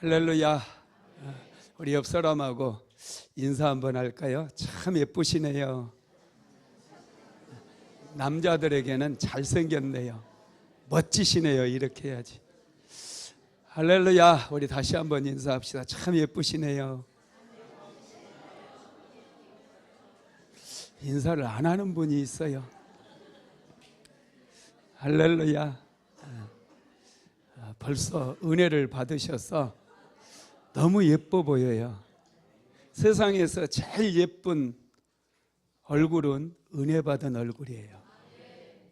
할렐루야. 우리 옆 사람하고 인사 한번 할까요? 참 예쁘시네요. 남자들에게는 잘생겼네요. 멋지시네요. 이렇게 해야지. 할렐루야. 우리 다시 한번 인사합시다. 참 예쁘시네요. 인사를 안 하는 분이 있어요. 할렐루야. 벌써 은혜를 받으셔서 너무 예뻐 보여요. 세상에서 제일 예쁜 얼굴은 은혜 받은 얼굴이에요.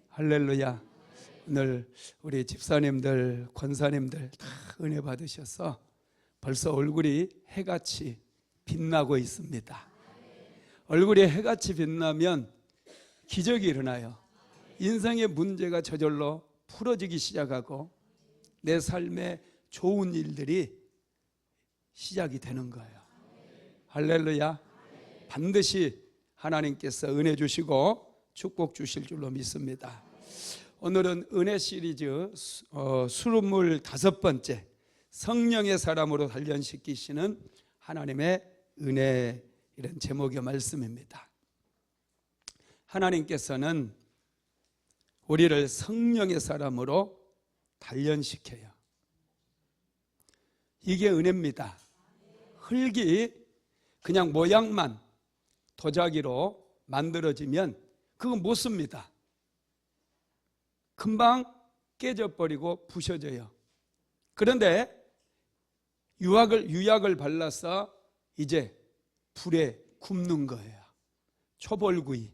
할렐루야. 오늘 우리 집사님들, 권사님들 다 은혜 받으셔서 벌써 얼굴이 해같이 빛나고 있습니다. 얼굴이 해같이 빛나면 기적이 일어나요. 인생의 문제가 저절로 풀어지기 시작하고 내 삶에 좋은 일들이 시작이 되는 거예요. 할렐루야. 반드시 하나님께서 은혜 주시고 축복 주실 줄로 믿습니다. 오늘은 은혜 시리즈 25번째 성령의 사람으로 단련시키시는 하나님의 은혜, 이런 제목의 말씀입니다. 하나님께서는 우리를 성령의 사람으로 단련시켜요. 이게 은혜입니다. 흙이 그냥 모양만 도자기로 만들어지면 그건 못 씁니다. 금방 깨져버리고 부셔져요. 그런데 유약을 발라서 이제 불에 굽는 거예요. 초벌구이.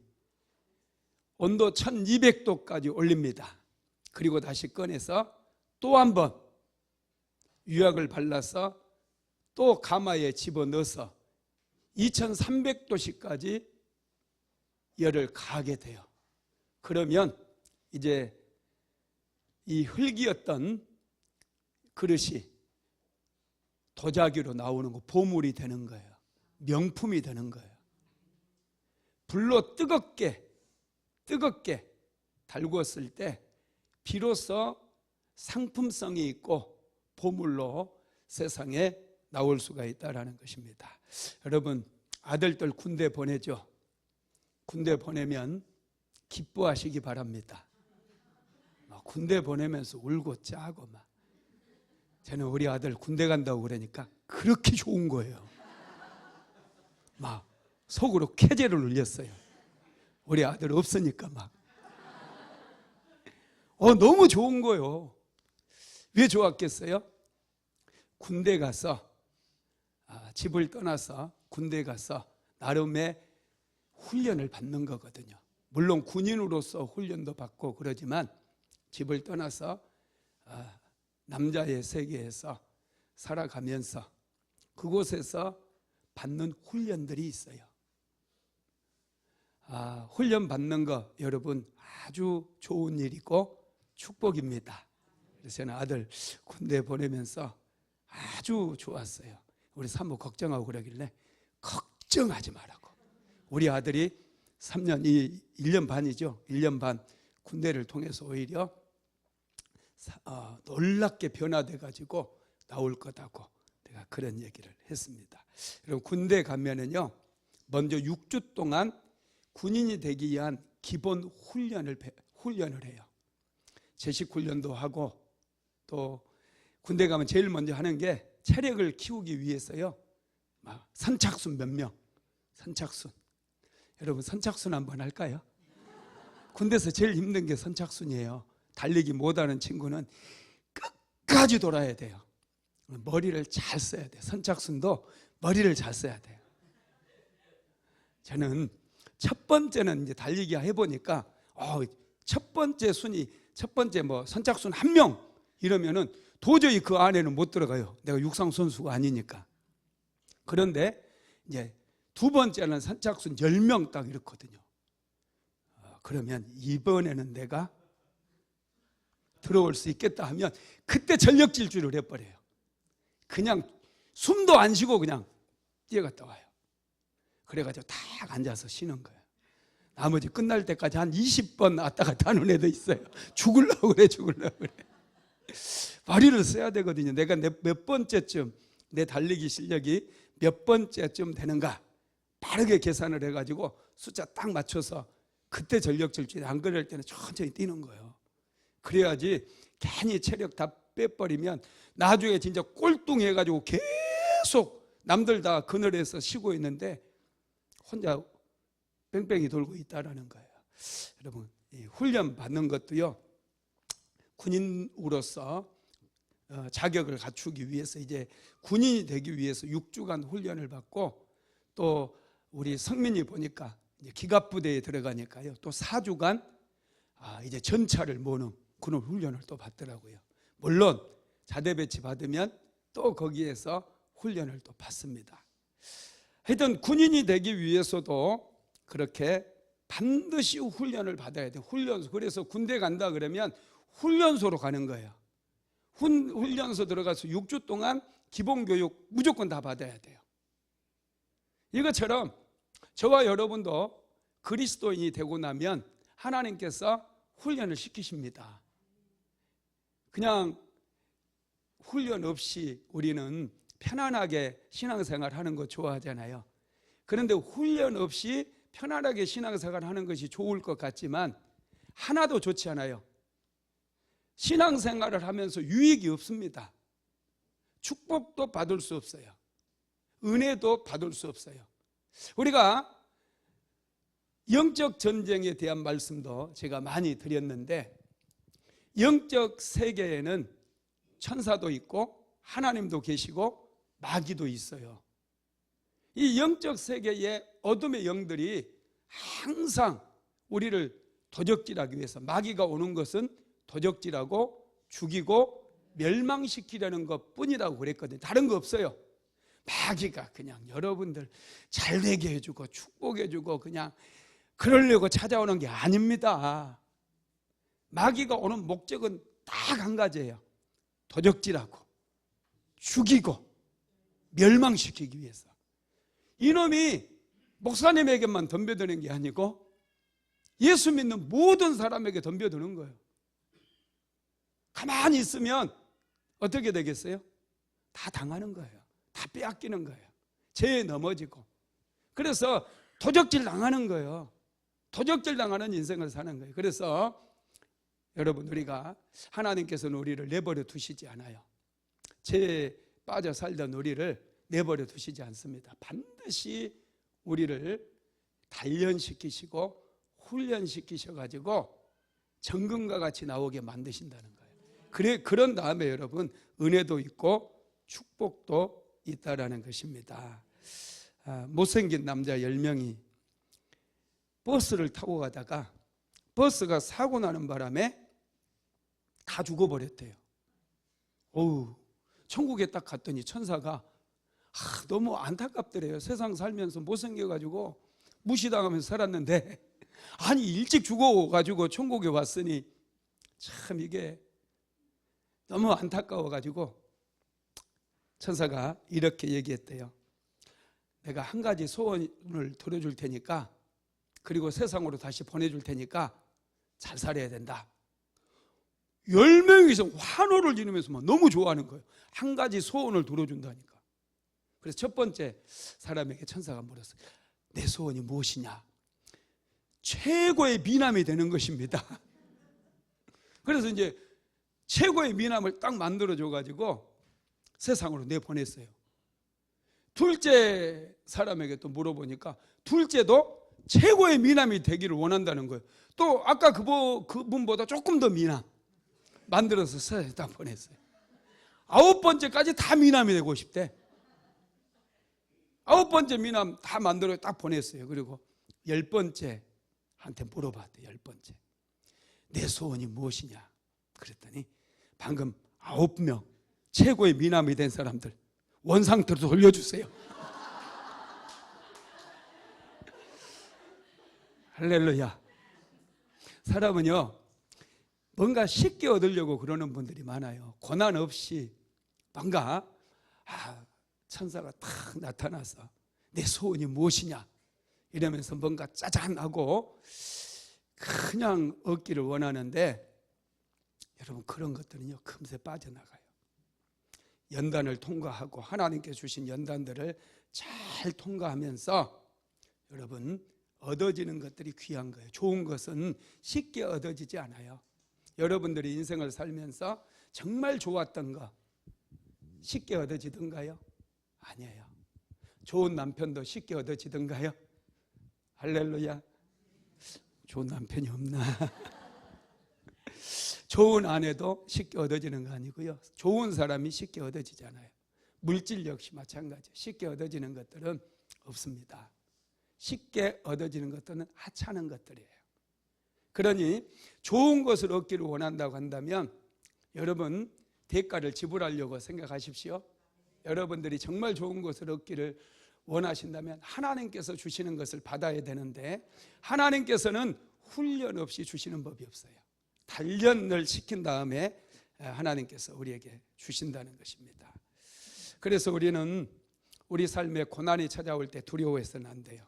온도 1200도까지 올립니다. 그리고 다시 꺼내서 또 한 번 유약을 발라서 또 가마에 집어넣어서 2300도씨까지 열을 가하게 돼요. 그러면 이제 이 흙이었던 그릇이 도자기로 나오는 거, 보물이 되는 거예요. 명품이 되는 거예요. 불로 뜨겁게 달구었을 때 비로소 상품성이 있고 보물로 세상에 나올 수가 있다는 것입니다. 여러분, 아들들 군대 보내죠. 군대 보내면 기뻐하시기 바랍니다. 군대 보내면서 울고 짜고 막. 저는 우리 아들 군대 간다고 그러니까 그렇게 좋은 거예요. 막 속으로 쾌재를 울렸어요. 우리 아들 없으니까 막. 너무 좋은 거예요. 왜 좋았겠어요? 군대 가서 집을 떠나서 군대 가서 나름의 훈련을 받는 거거든요. 물론 군인으로서 훈련도 받고 그러지만 집을 떠나서 남자의 세계에서 살아가면서 그곳에서 받는 훈련들이 있어요. 훈련 받는 거 여러분 아주 좋은 일이고 축복입니다. 그래서 저는 아들 군대 보내면서 아주 좋았어요. 우리 사모 걱정하고 그러길래 걱정하지 말라고. 우리 아들이 1년 반이죠. 1년 반 군대를 통해서 오히려 놀랍게 변화돼 가지고 나올 거다고 내가 그런 얘기를 했습니다. 여러분, 군대 가면은요, 먼저 6주 동안 군인이 되기 위한 기본 훈련을 해요. 제식 훈련도 하고, 또 군대 가면 제일 먼저 하는 게 체력을 키우기 위해서요, 선착순 몇 명, 선착순. 여러분, 선착순 한번 할까요? 군대에서 제일 힘든 게 선착순이에요. 달리기 못하는 친구는 끝까지 돌아야 돼요. 머리를 잘 써야 돼요. 선착순도 머리를 잘 써야 돼요. 저는 첫 번째는 이제 달리기 해보니까 첫 번째 선착순 1명 이러면은 도저히 그 안에는 못 들어가요. 내가 육상 선수가 아니니까. 그런데 이제 두 번째는 선착순 10명 딱 이렇거든요. 그러면 이번에는 내가 들어올 수 있겠다 하면 그때 전력 질주를 해버려요. 그냥 숨도 안 쉬고 그냥 뛰어갔다 와요. 그래가지고 딱 앉아서 쉬는 거예요. 나머지 끝날 때까지 한 20번 왔다 갔다 하는 애도 있어요. 죽으려고 그래. 머리를 써야 되거든요. 내가 몇 번째쯤 내 달리기 실력이 몇 번째쯤 되는가 빠르게 계산을 해가지고 숫자 딱 맞춰서 그때 전력 질주해. 안 그럴 때는 천천히 뛰는 거예요. 그래야지 괜히 체력 다 빼버리면 나중에 진짜 꼴뚱해가지고 계속 남들 다 그늘에서 쉬고 있는데 혼자 뺑뺑이 돌고 있다라는 거예요. 여러분, 이 훈련 받는 것도요, 군인으로서 자격을 갖추기 위해서 이제 군인이 되기 위해서 6주간 훈련을 받고, 또 우리 성민이 보니까 이제 기갑부대에 들어가니까요, 또 4주간 이제 전차를 모는 그런 훈련을 또 받더라고요. 물론 자대 배치 받으면 또 거기에서 훈련을 또 받습니다. 하여튼 군인이 되기 위해서도 그렇게 반드시 훈련을 받아야 돼요. 훈련소. 그래서 군대 간다 그러면 훈련소로 가는 거예요. 훈련소 들어가서 6주 동안 기본교육 무조건 다 받아야 돼요. 이것처럼 저와 여러분도 그리스도인이 되고 나면 하나님께서 훈련을 시키십니다. 그냥 훈련 없이 우리는 편안하게 신앙생활 하는 거 좋아하잖아요. 그런데 훈련 없이 편안하게 신앙생활 하는 것이 좋을 것 같지만 하나도 좋지 않아요. 신앙생활을 하면서 유익이 없습니다. 축복도 받을 수 없어요. 은혜도 받을 수 없어요. 우리가 영적 전쟁에 대한 말씀도 제가 많이 드렸는데, 영적 세계에는 천사도 있고 하나님도 계시고 마귀도 있어요. 이 영적 세계의 어둠의 영들이 항상 우리를 도적질하기 위해서, 마귀가 오는 것은 도적질하고 죽이고 멸망시키려는 것뿐이라고 그랬거든요. 다른 거 없어요. 마귀가 그냥 여러분들 잘 되게 해주고 축복해주고 그냥 그러려고 찾아오는 게 아닙니다. 마귀가 오는 목적은 딱 한 가지예요. 도적질하고 죽이고 멸망시키기 위해서. 이놈이 목사님에게만 덤벼드는 게 아니고 예수 믿는 모든 사람에게 덤벼드는 거예요. 가만히 있으면 어떻게 되겠어요? 다 당하는 거예요. 다 빼앗기는 거예요. 죄에 넘어지고. 그래서 도적질 당하는 거예요. 도적질 당하는 인생을 사는 거예요. 그래서 여러분, 우리가 하나님께서는 우리를 내버려 두시지 않아요. 죄에 빠져 살던 우리를 내버려 두시지 않습니다. 반드시 우리를 단련시키시고 훈련시키셔가지고 정금과 같이 나오게 만드신다는 거예요. 그런 다음에 여러분, 은혜도 있고 축복도 있다라는 것입니다. 못생긴 남자 10명이 버스를 타고 가다가 버스가 사고 나는 바람에 다 죽어버렸대요. 어우, 천국에 딱 갔더니 천사가 너무 안타깝더래요. 세상 살면서 못생겨가지고 무시당하면서 살았는데 아니 일찍 죽어가지고 천국에 왔으니 참 이게 너무 안타까워가지고 천사가 이렇게 얘기했대요. 내가 한 가지 소원을 들어줄 테니까, 그리고 세상으로 다시 보내줄 테니까 잘 살아야 된다. 10명이서 환호를 지르면서 막 너무 좋아하는 거예요. 한 가지 소원을 들어준다니까. 그래서 첫 번째 사람에게 천사가 물었어요. 내 소원이 무엇이냐? 최고의 미남이 되는 것입니다. 그래서 이제 최고의 미남을 딱 만들어줘가지고 세상으로 내보냈어요. 둘째 사람에게 또 물어보니까 둘째도 최고의 미남이 되기를 원한다는 거예요. 또 아까 그분보다 조금 더 미남 만들어서 세상에 딱 보냈어요. 9번째까지 다 미남이 되고 싶대. 9번째 미남 다 만들어 딱 보냈어요. 그리고 10번째한테 물어봤대요. 10번째. 내 소원이 무엇이냐? 그랬더니 방금 9명 최고의 미남이 된 사람들 원상태로 돌려주세요. 할렐루야. 사람은요, 뭔가 쉽게 얻으려고 그러는 분들이 많아요. 고난 없이 뭔가 천사가 탁 나타나서 내 소원이 무엇이냐 이러면서 뭔가 짜잔하고 그냥 얻기를 원하는데, 여러분 그런 것들은요 금세 빠져나가요. 연단을 통과하고 하나님께 주신 연단들을 잘 통과하면서 여러분 얻어지는 것들이 귀한 거예요. 좋은 것은 쉽게 얻어지지 않아요. 여러분들이 인생을 살면서 정말 좋았던 거 쉽게 얻어지던가요? 아니에요. 좋은 남편도 쉽게 얻어지던가요? 할렐루야. 좋은 남편이 없나? 좋은 아내도 쉽게 얻어지는 거 아니고요. 좋은 사람이 쉽게 얻어지지 않아요. 물질 역시 마찬가지. 쉽게 얻어지는 것들은 없습니다. 쉽게 얻어지는 것들은 하찮은 것들이에요. 그러니 좋은 것을 얻기를 원한다고 한다면 여러분 대가를 지불하려고 생각하십시오. 여러분들이 정말 좋은 것을 얻기를 원하신다면 하나님께서 주시는 것을 받아야 되는데 하나님께서는 훈련 없이 주시는 법이 없어요. 단련을 시킨 다음에 하나님께서 우리에게 주신다는 것입니다. 그래서 우리는 우리 삶에 고난이 찾아올 때 두려워해서는 안 돼요.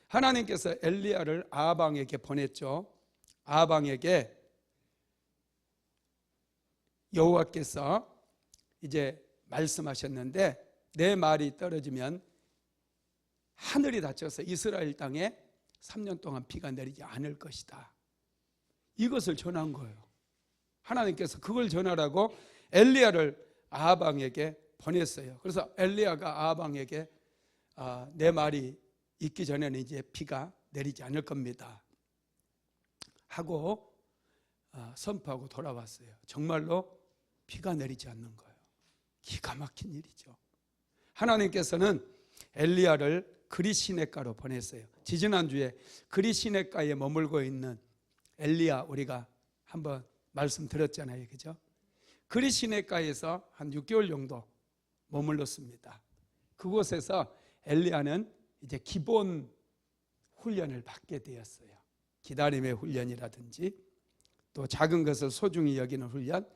하나님께서 엘리야를 아합왕에게 보냈죠. 아합왕에게 여호와께서 이제 말씀하셨는데 내 말이 떨어지면 하늘이 닫혀서 이스라엘 땅에 3년 동안 비가 내리지 않을 것이다. 이것을 전한 거예요. 하나님께서 그걸 전하라고 엘리야를 아합 왕에게 보냈어요. 그래서 엘리야가 아합 왕에게 내 말이 있기 전에는 이제 비가 내리지 않을 겁니다 하고 선포하고 돌아왔어요. 정말로 비가 내리지 않는 거예요. 기가 막힌 일이죠. 하나님께서는 엘리야를 그리시네가로 보냈어요. 지지난주에 그리시네가에 머물고 있는 엘리야 우리가 한번 말씀 드렸잖아요. 그죠? 그리시네가에서 한 6개월 정도 머물렀습니다. 그곳에서 엘리야는 이제 기본 훈련을 받게 되었어요. 기다림의 훈련이라든지 또 작은 것을 소중히 여기는 훈련,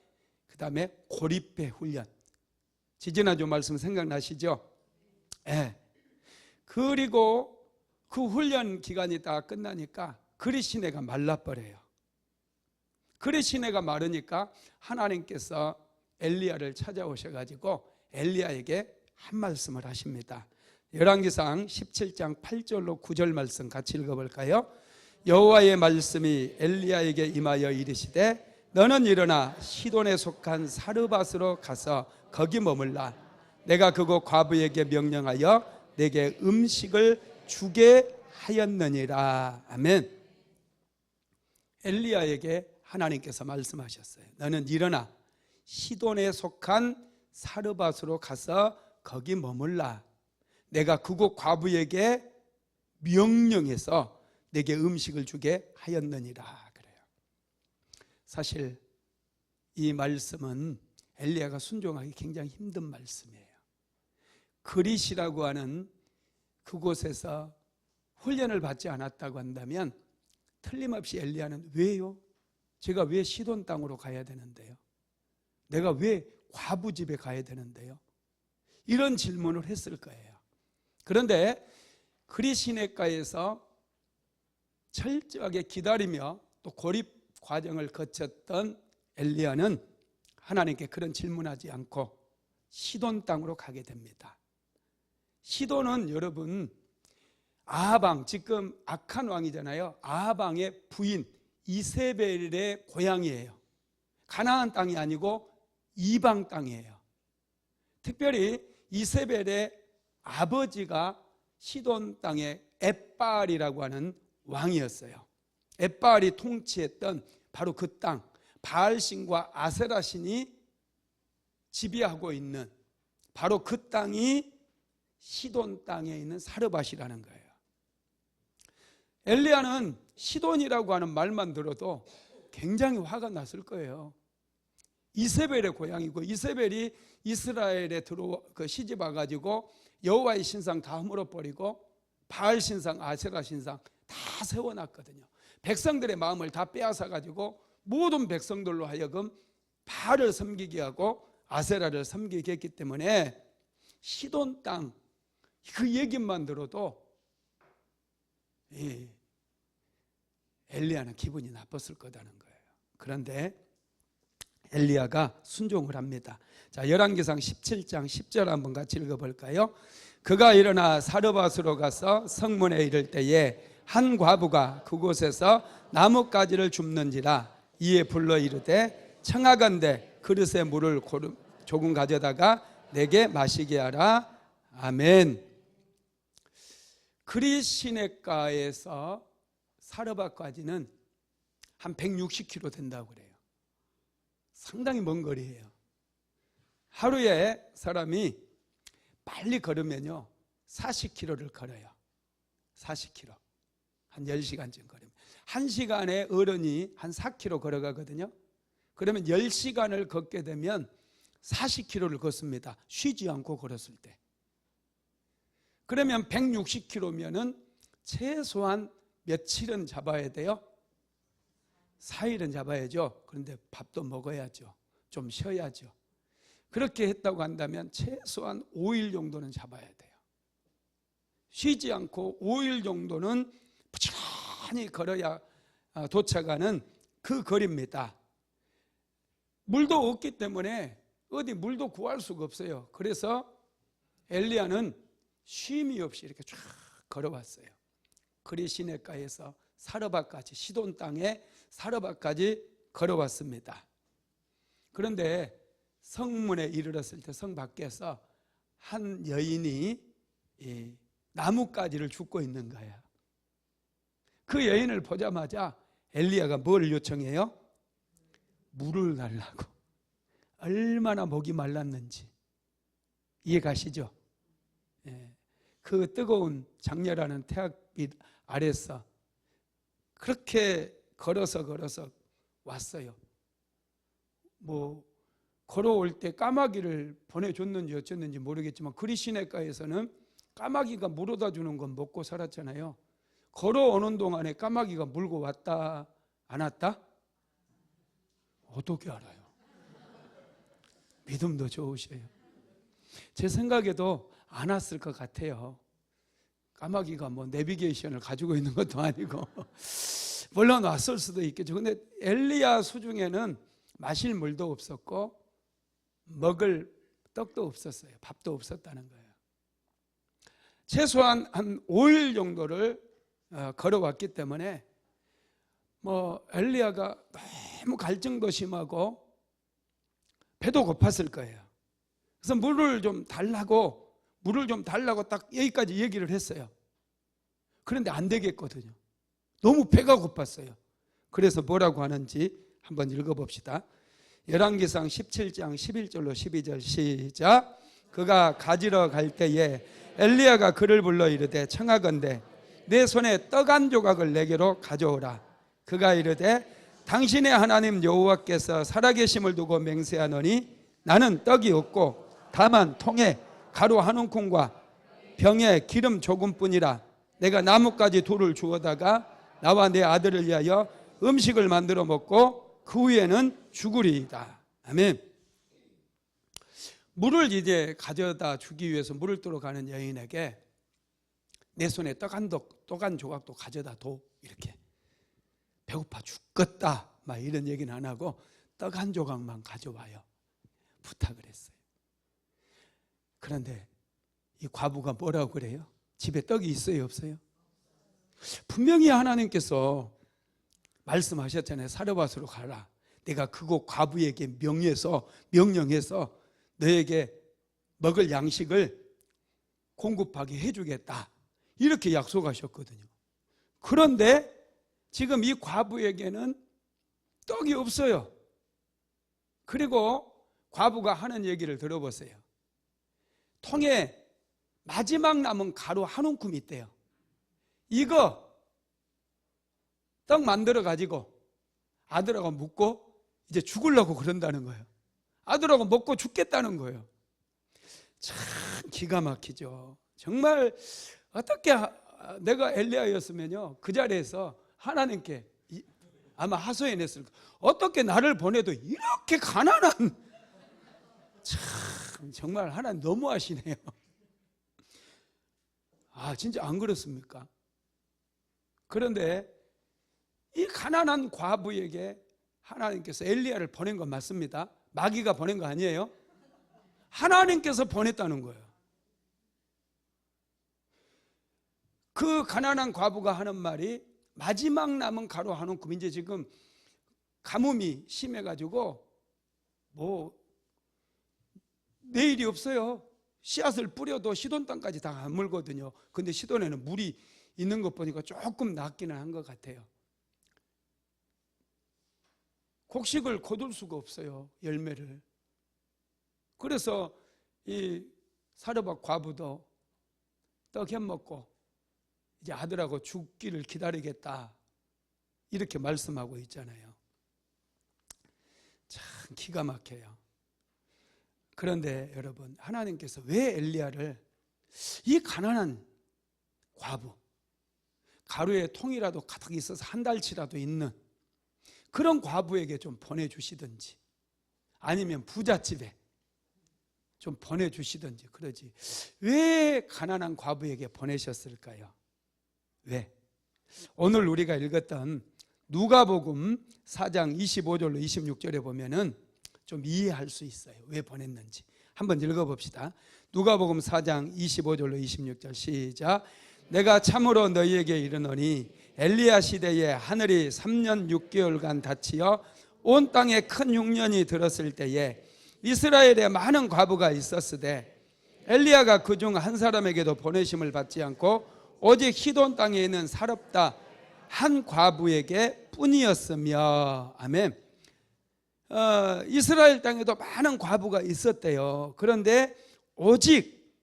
그 다음에 고립의 훈련. 지지난주 말씀 생각나시죠? 네. 그리고 그 훈련 기간이 다 끝나니까 그리시네가 말라버려요. 그리시네가 마르니까 하나님께서 엘리야를 찾아오셔가지고 엘리야에게 한 말씀을 하십니다. 열왕기상 17장 8절로 9절 말씀 같이 읽어볼까요? 여호와의 말씀이 엘리야에게 임하여 이르시되 너는 일어나 시돈에 속한 사르밧으로 가서 거기 머물라. 내가 그곳 과부에게 명령하여 내게 음식을 주게 하였느니라. 아멘. 엘리야에게 하나님께서 말씀하셨어요. 너는 일어나 시돈에 속한 사르밧으로 가서 거기 머물라. 내가 그곳 과부에게 명령해서 내게 음식을 주게 하였느니라. 그래요. 사실 이 말씀은 엘리야가 순종하기 굉장히 힘든 말씀이에요. 그릿이라고 하는 그곳에서 훈련을 받지 않았다고 한다면 틀림없이 엘리야는 왜요? 제가 왜 시돈 땅으로 가야 되는데요? 내가 왜 과부 집에 가야 되는데요? 이런 질문을 했을 거예요. 그런데 그리시네가에서 철저하게 기다리며 또 고립 과정을 거쳤던 엘리야는 하나님께 그런 질문하지 않고 시돈 땅으로 가게 됩니다. 시돈은 여러분 아합 왕, 지금 악한 왕이잖아요. 아합 왕의 부인 이세벨의 고향이에요. 가나안 땅이 아니고 이방 땅이에요. 특별히 이세벨의 아버지가 시돈 땅의 엣바알이라고 하는 왕이었어요. 엣바알이 통치했던 바로 그 땅, 바알신과 아세라신이 지배하고 있는 바로 그 땅이 시돈 땅에 있는 사르밧이라는 거예요. 엘리야는 시돈이라고 하는 말만 들어도 굉장히 화가 났을 거예요. 이세벨의 고향이고 이세벨이 이스라엘에 시집 와가지고 여호와의 신상 다 허물어버리고 바알 신상, 아세라 신상 다 세워놨거든요. 백성들의 마음을 다 빼앗아가지고 모든 백성들로 하여금 바알을 섬기게 하고 아세라를 섬기게 했기 때문에 시돈 땅 그 얘기만 들어도 엘리야는 기분이 나빴을 거다는 거예요. 그런데 엘리야가 순종을 합니다. 자, 열왕기상 17장 10절 한번 같이 읽어볼까요? 그가 일어나 사르밧으로 가서 성문에 이를 때에 한 과부가 그곳에서 나뭇가지를 줍는지라. 이에 불러 이르되 청하건대 그릇에 물을 조금 가져다가 내게 마시게 하라. 아멘. 그리 시냇가에서 사르밧까지는 한 160km 된다고 그래요. 상당히 먼 거리예요. 하루에 사람이 빨리 걸으면요 40km를 걸어요. 40km. 한 10시간쯤 걸으면 1시간에 어른이 한 4km 걸어가거든요. 그러면 10시간을 걷게 되면 40km를 걷습니다. 쉬지 않고 걸었을 때. 그러면 160km면은 최소한 며칠은 잡아야 돼요? 4일은 잡아야죠. 그런데 밥도 먹어야죠. 좀 쉬어야죠. 그렇게 했다고 한다면 최소한 5일 정도는 잡아야 돼요. 쉬지 않고 5일 정도는 부지런히 걸어야 도착하는 그 거리입니다. 물도 없기 때문에 어디 물도 구할 수가 없어요. 그래서 엘리야는 쉼이 없이 이렇게 쫙 걸어왔어요. 그리 시냇가에서 사르밧까지, 시돈 땅에 사르밧까지 걸어왔습니다. 그런데 성문에 이르렀을 때 성 밖에서 한 여인이 나뭇가지를 줍고 있는 거야. 그 여인을 보자마자 엘리야가 뭘 요청해요? 물을 달라고. 얼마나 목이 말랐는지 이해가시죠? 그 뜨거운 장렬하는 태양빛 아래서 그렇게 걸어서 왔어요. 뭐 걸어올 때 까마귀를 보내줬는지 어쨌는지 모르겠지만 그리 시냇가에서는 까마귀가 물어다 주는 건 먹고 살았잖아요. 걸어오는 동안에 까마귀가 물고 왔다 안 왔다? 어떻게 알아요? 믿음도 좋으셔요. 제 생각에도 안 왔을 것 같아요. 까마귀가 뭐 내비게이션을 가지고 있는 것도 아니고 물론 왔을 수도 있겠죠. 근데 엘리야 수중에는 마실 물도 없었고 먹을 떡도 없었어요. 밥도 없었다는 거예요. 최소한 한 5일 정도를 걸어왔기 때문에 뭐 엘리야가 너무 갈증도 심하고 배도 고팠을 거예요. 그래서 물을 좀 달라고 딱 여기까지 얘기를 했어요. 그런데 안 되겠거든요. 너무 배가 고팠어요. 그래서 뭐라고 하는지 한번 읽어봅시다. 열왕기상 17장 11절로 12절 시작. 그가 가지러 갈 때에 엘리야가 그를 불러 이르되 청하건대 내 손에 떡 한 조각을 내게로 가져오라. 그가 이르되 당신의 하나님 여호와께서 살아계심을 두고 맹세하노니 나는 떡이 없고 다만 통에 가루 한 움큼과 병에 기름 조금뿐이라. 내가 나뭇가지 둘을 주워다가 나와 내 아들을 위하여 음식을 만들어 먹고 그 후에는 죽으리이다. 아멘. 물을 이제 가져다 주기 위해서 물을 뜨러 가는 여인에게 내 손에 떡 한 조각도 가져다 둬. 이렇게 배고파 죽겠다 막 이런 얘기는 안 하고 떡 한 조각만 가져와요. 부탁을 했어요. 그런데 이 과부가 뭐라고 그래요? 집에 떡이 있어요, 없어요? 분명히 하나님께서 말씀하셨잖아요. 사르밧으로 가라. 내가 그곳 과부에게 명령해서 너에게 먹을 양식을 공급하게 해주겠다. 이렇게 약속하셨거든요. 그런데 지금 이 과부에게는 떡이 없어요. 그리고 과부가 하는 얘기를 들어보세요. 통에 마지막 남은 가루 한 움큼 있대요. 이거 떡 만들어 가지고 아들하고 묻고 이제 죽으려고 그런다는 거예요. 아들하고 먹고 죽겠다는 거예요. 참 기가 막히죠. 정말 어떻게 내가 엘리야였으면요 그 자리에서 하나님께 아마 하소연했을 거예요. 어떻게 나를 보내도 이렇게 가난한, 참 정말 하나님 너무하시네요. 아 진짜 안 그렇습니까? 그런데 이 가난한 과부에게 하나님께서 엘리야를 보낸 건 맞습니다. 마귀가 보낸 거 아니에요. 하나님께서 보냈다는 거예요. 그 가난한 과부가 하는 말이 마지막 남은 가로 한 움큼, 이제 지금 가뭄이 심해가지고 뭐 내일이 없어요. 씨앗을 뿌려도 시돈 땅까지 다 안 물거든요. 근데 시돈에는 물이 있는 것 보니까 조금 낫기는 한 것 같아요. 곡식을 거둘 수가 없어요, 열매를. 그래서 이 사르밧 과부도 떡 해먹고 이제 아들하고 죽기를 기다리겠다, 이렇게 말씀하고 있잖아요. 참 기가 막혀요. 그런데 여러분, 하나님께서 왜 엘리야를 이 가난한 과부, 가루에 통이라도 가득 있어서 한 달치라도 있는 그런 과부에게 좀 보내주시든지, 아니면 부잣집에 좀 보내주시든지 그러지, 왜 가난한 과부에게 보내셨을까요? 왜? 오늘 우리가 읽었던 누가복음 4장 25절로 26절에 보면은 좀 이해할 수 있어요. 왜 보냈는지 한번 읽어봅시다. 누가복음 4장 25절로 26절 시작. 내가 참으로 너희에게 이르노니 엘리야 시대에 하늘이 3년 6개월간 닫히어 온 땅에 큰 흉년이 들었을 때에 이스라엘에 많은 과부가 있었으되 엘리야가 그중 한 사람에게도 보내심을 받지 않고 오직 시돈 땅에 있는 사렙다 한 과부에게 뿐이었으며. 아멘. 이스라엘 땅에도 많은 과부가 있었대요. 그런데 오직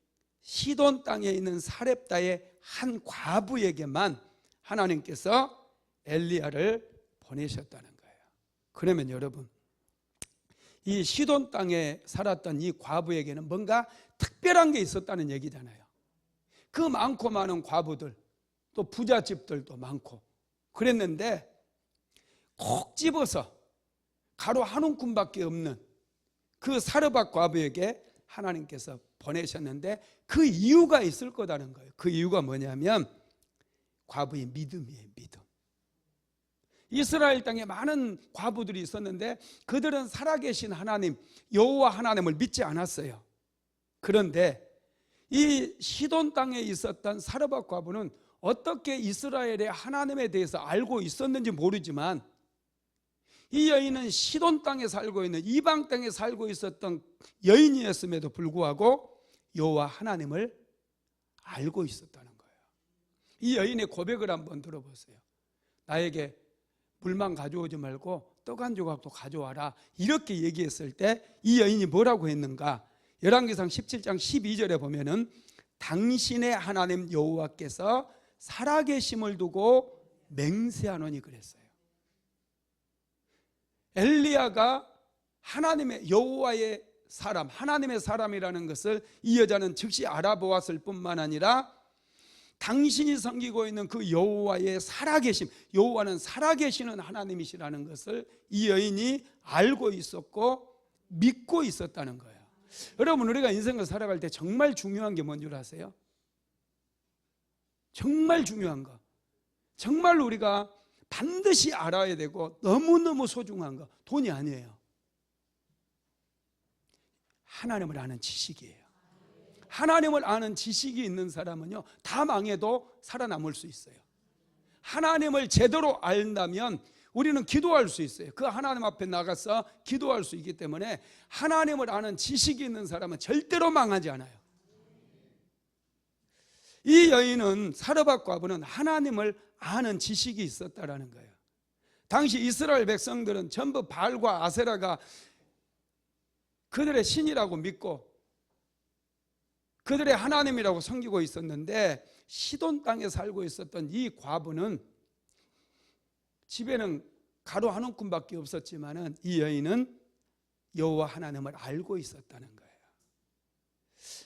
시돈 땅에 있는 사렙다의 한 과부에게만 하나님께서 엘리야를 보내셨다는 거예요. 그러면 여러분, 이 시돈 땅에 살았던 이 과부에게는 뭔가 특별한 게 있었다는 얘기잖아요. 그 많고 많은 과부들, 또 부잣집들도 많고 그랬는데 콕 집어서 가루 한 움큼밖에 없는 그 사르밧 과부에게 하나님께서 보내셨는데 그 이유가 있을 거다는 거예요. 그 이유가 뭐냐면 과부의 믿음이에요. 믿음. 이스라엘 땅에 많은 과부들이 있었는데 그들은 살아계신 하나님, 여호와 하나님을 믿지 않았어요. 그런데 이 시돈 땅에 있었던 사르밧 과부는 어떻게 이스라엘의 하나님에 대해서 알고 있었는지 모르지만 이 여인은 시돈 땅에 살고 있는, 이방 땅에 살고 있었던 여인이었음에도 불구하고 여호와 하나님을 알고 있었다는 거예요. 이 여인의 고백을 한번 들어보세요. 나에게 물만 가져오지 말고 떡 한 조각도 가져와라, 이렇게 얘기했을 때 이 여인이 뭐라고 했는가? 열왕기상 17장 12절에 보면은 당신의 하나님 여호와께서 살아계심을 두고 맹세하노니 그랬어요. 엘리야가 하나님의 여호와의 사람, 하나님의 사람이라는 것을 이 여자는 즉시 알아보았을 뿐만 아니라 당신이 섬기고 있는 그 여호와의 살아계심, 여호와는 살아계시는 하나님이시라는 것을 이 여인이 알고 있었고 믿고 있었다는 거예요. 여러분, 우리가 인생을 살아갈 때 정말 중요한 게 뭔 줄 아세요? 정말 중요한 거, 정말 우리가 반드시 알아야 되고 너무너무 소중한 거, 돈이 아니에요. 하나님을 아는 지식이에요. 하나님을 아는 지식이 있는 사람은요, 다 망해도 살아남을 수 있어요. 하나님을 제대로 안다면 우리는 기도할 수 있어요. 그 하나님 앞에 나가서 기도할 수 있기 때문에 하나님을 아는 지식이 있는 사람은 절대로 망하지 않아요. 이 여인은, 사르밧 과부는 하나님을 아는 지식이 있었다라는 거예요. 당시 이스라엘 백성들은 전부 바알과 아세라가 그들의 신이라고 믿고 그들의 하나님이라고 섬기고 있었는데, 시돈 땅에 살고 있었던 이 과부는 집에는 가루 한 움큼밖에 없었지만은 이 여인은 여호와 하나님을 알고 있었다는 거예요.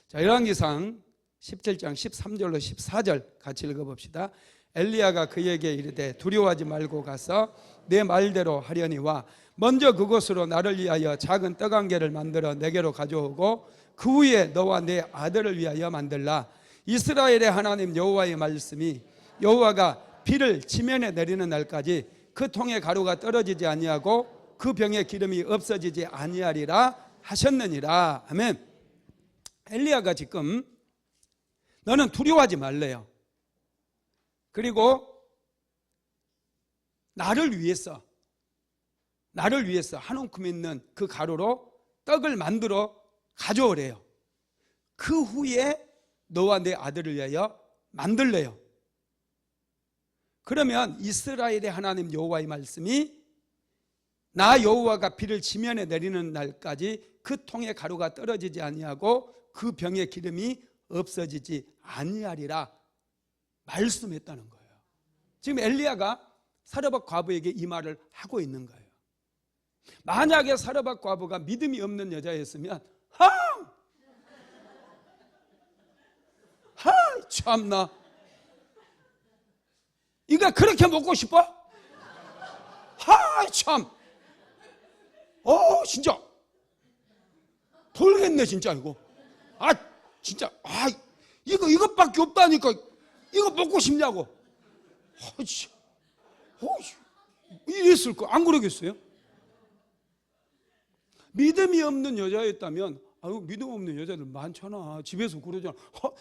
자, 열왕기상 17장 13절로 14절 같이 읽어봅시다. 엘리야가 그에게 이르되 두려워하지 말고 가서 내 말대로 하려니와 먼저 그곳으로 나를 위하여 작은 떡 한 개를 만들어 내게로 가져오고 그 후에 너와 내 아들을 위하여 만들라. 이스라엘의 하나님 여호와의 말씀이 여호와가 비를 지면에 내리는 날까지 그 통에 가루가 떨어지지 아니하고 그 병의 기름이 없어지지 아니하리라 하셨느니라. 아멘. 엘리야가 지금 너는 두려워하지 말래요. 그리고 나를 위해서 한 움큼 있는 그 가루로 떡을 만들어 가져오래요. 그 후에 너와 내 아들을 위하여 만들래요. 그러면 이스라엘의 하나님 여호와의 말씀이 나 여호와가 비를 지면에 내리는 날까지 그 통에 가루가 떨어지지 아니하고 그 병의 기름이 없어지지 아니하리라 말씀했다는 거예요. 지금 엘리야가 사르밧 과부에게 이 말을 하고 있는 거예요. 만약에 사르밧 과부가 믿음이 없는 여자였으면 참나 이거 그렇게 먹고 싶어? 참 진짜 돌겠네 진짜 이거. 진짜 이것밖에 없다니까 이거 먹고 싶냐고. 이랬을 거 안 그러겠어요? 믿음이 없는 여자였다면 믿음 없는 여자들 많잖아. 집에서 그러잖아.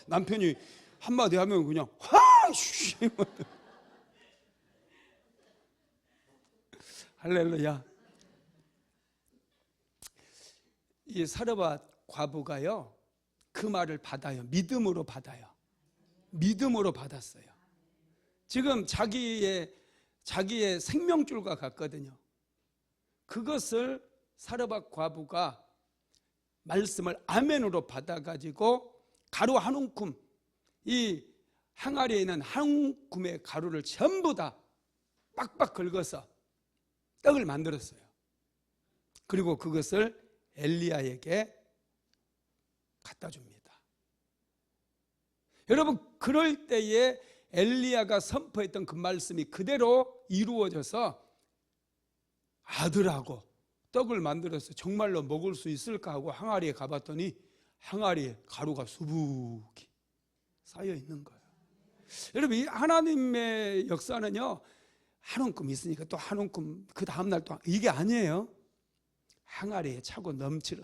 남편이 한마디 하면 그냥 할렐루야. 이 사르밧 과부가요 그 말을 받아요. 믿음으로 받아요. 믿음으로 받았어요. 지금 자기의 생명줄과 같거든요. 그것을 사르밧 과부가 말씀을 아멘으로 받아가지고 가루 한 움큼, 이 항아리에 있는 한 움큼의 가루를 전부 다 빡빡 긁어서 떡을 만들었어요. 그리고 그것을 엘리야에게 갖다 줍니다. 여러분, 그럴 때에 엘리야가 선포했던 그 말씀이 그대로 이루어져서 아들하고 떡을 만들어서 정말로 먹을 수 있을까 하고 항아리에 가봤더니 항아리에 가루가 수북이 쌓여 있는 거예요. 여러분, 이 하나님의 역사는요, 한 움큼 있으니까 또 한 움큼 그 다음날 또 이게 아니에요. 항아리에 차고 넘쳐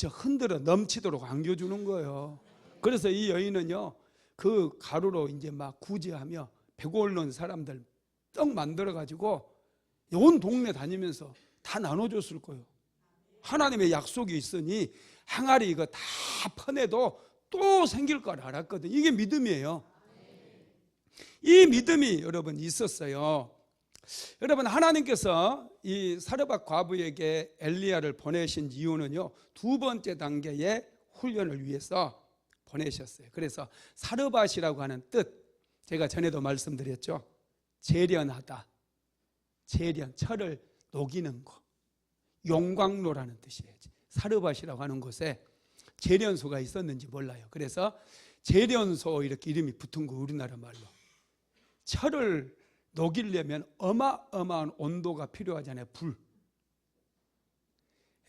흔들어 넘치도록 안겨주는 거예요. 그래서 이 여인은요, 그 가루로 이제 막 구제하며 배고픈 사람들 떡 만들어 가지고 온 동네 다니면서 다 나눠줬을 거예요. 하나님의 약속이 있으니 항아리 이거 다 퍼내도 또 생길 걸 알았거든. 이게 믿음이에요. 이 믿음이 여러분 있었어요. 여러분, 하나님께서 이 사르밧 과부에게 엘리야를 보내신 이유는요, 두 번째 단계의 훈련을 위해서 보내셨어요. 그래서 사르밧이라고 하는 뜻, 제가 전에도 말씀드렸죠. 재련하다, 재련, 철을 녹이는 거, 용광로라는 뜻이에요. 사르밧이라고 하는 곳에 재련소가 있었는지 몰라요. 그래서 재련소 이렇게 이름이 붙은 거, 우리나라 말로. 철을 녹이려면 어마어마한 온도가 필요하잖아요. 불.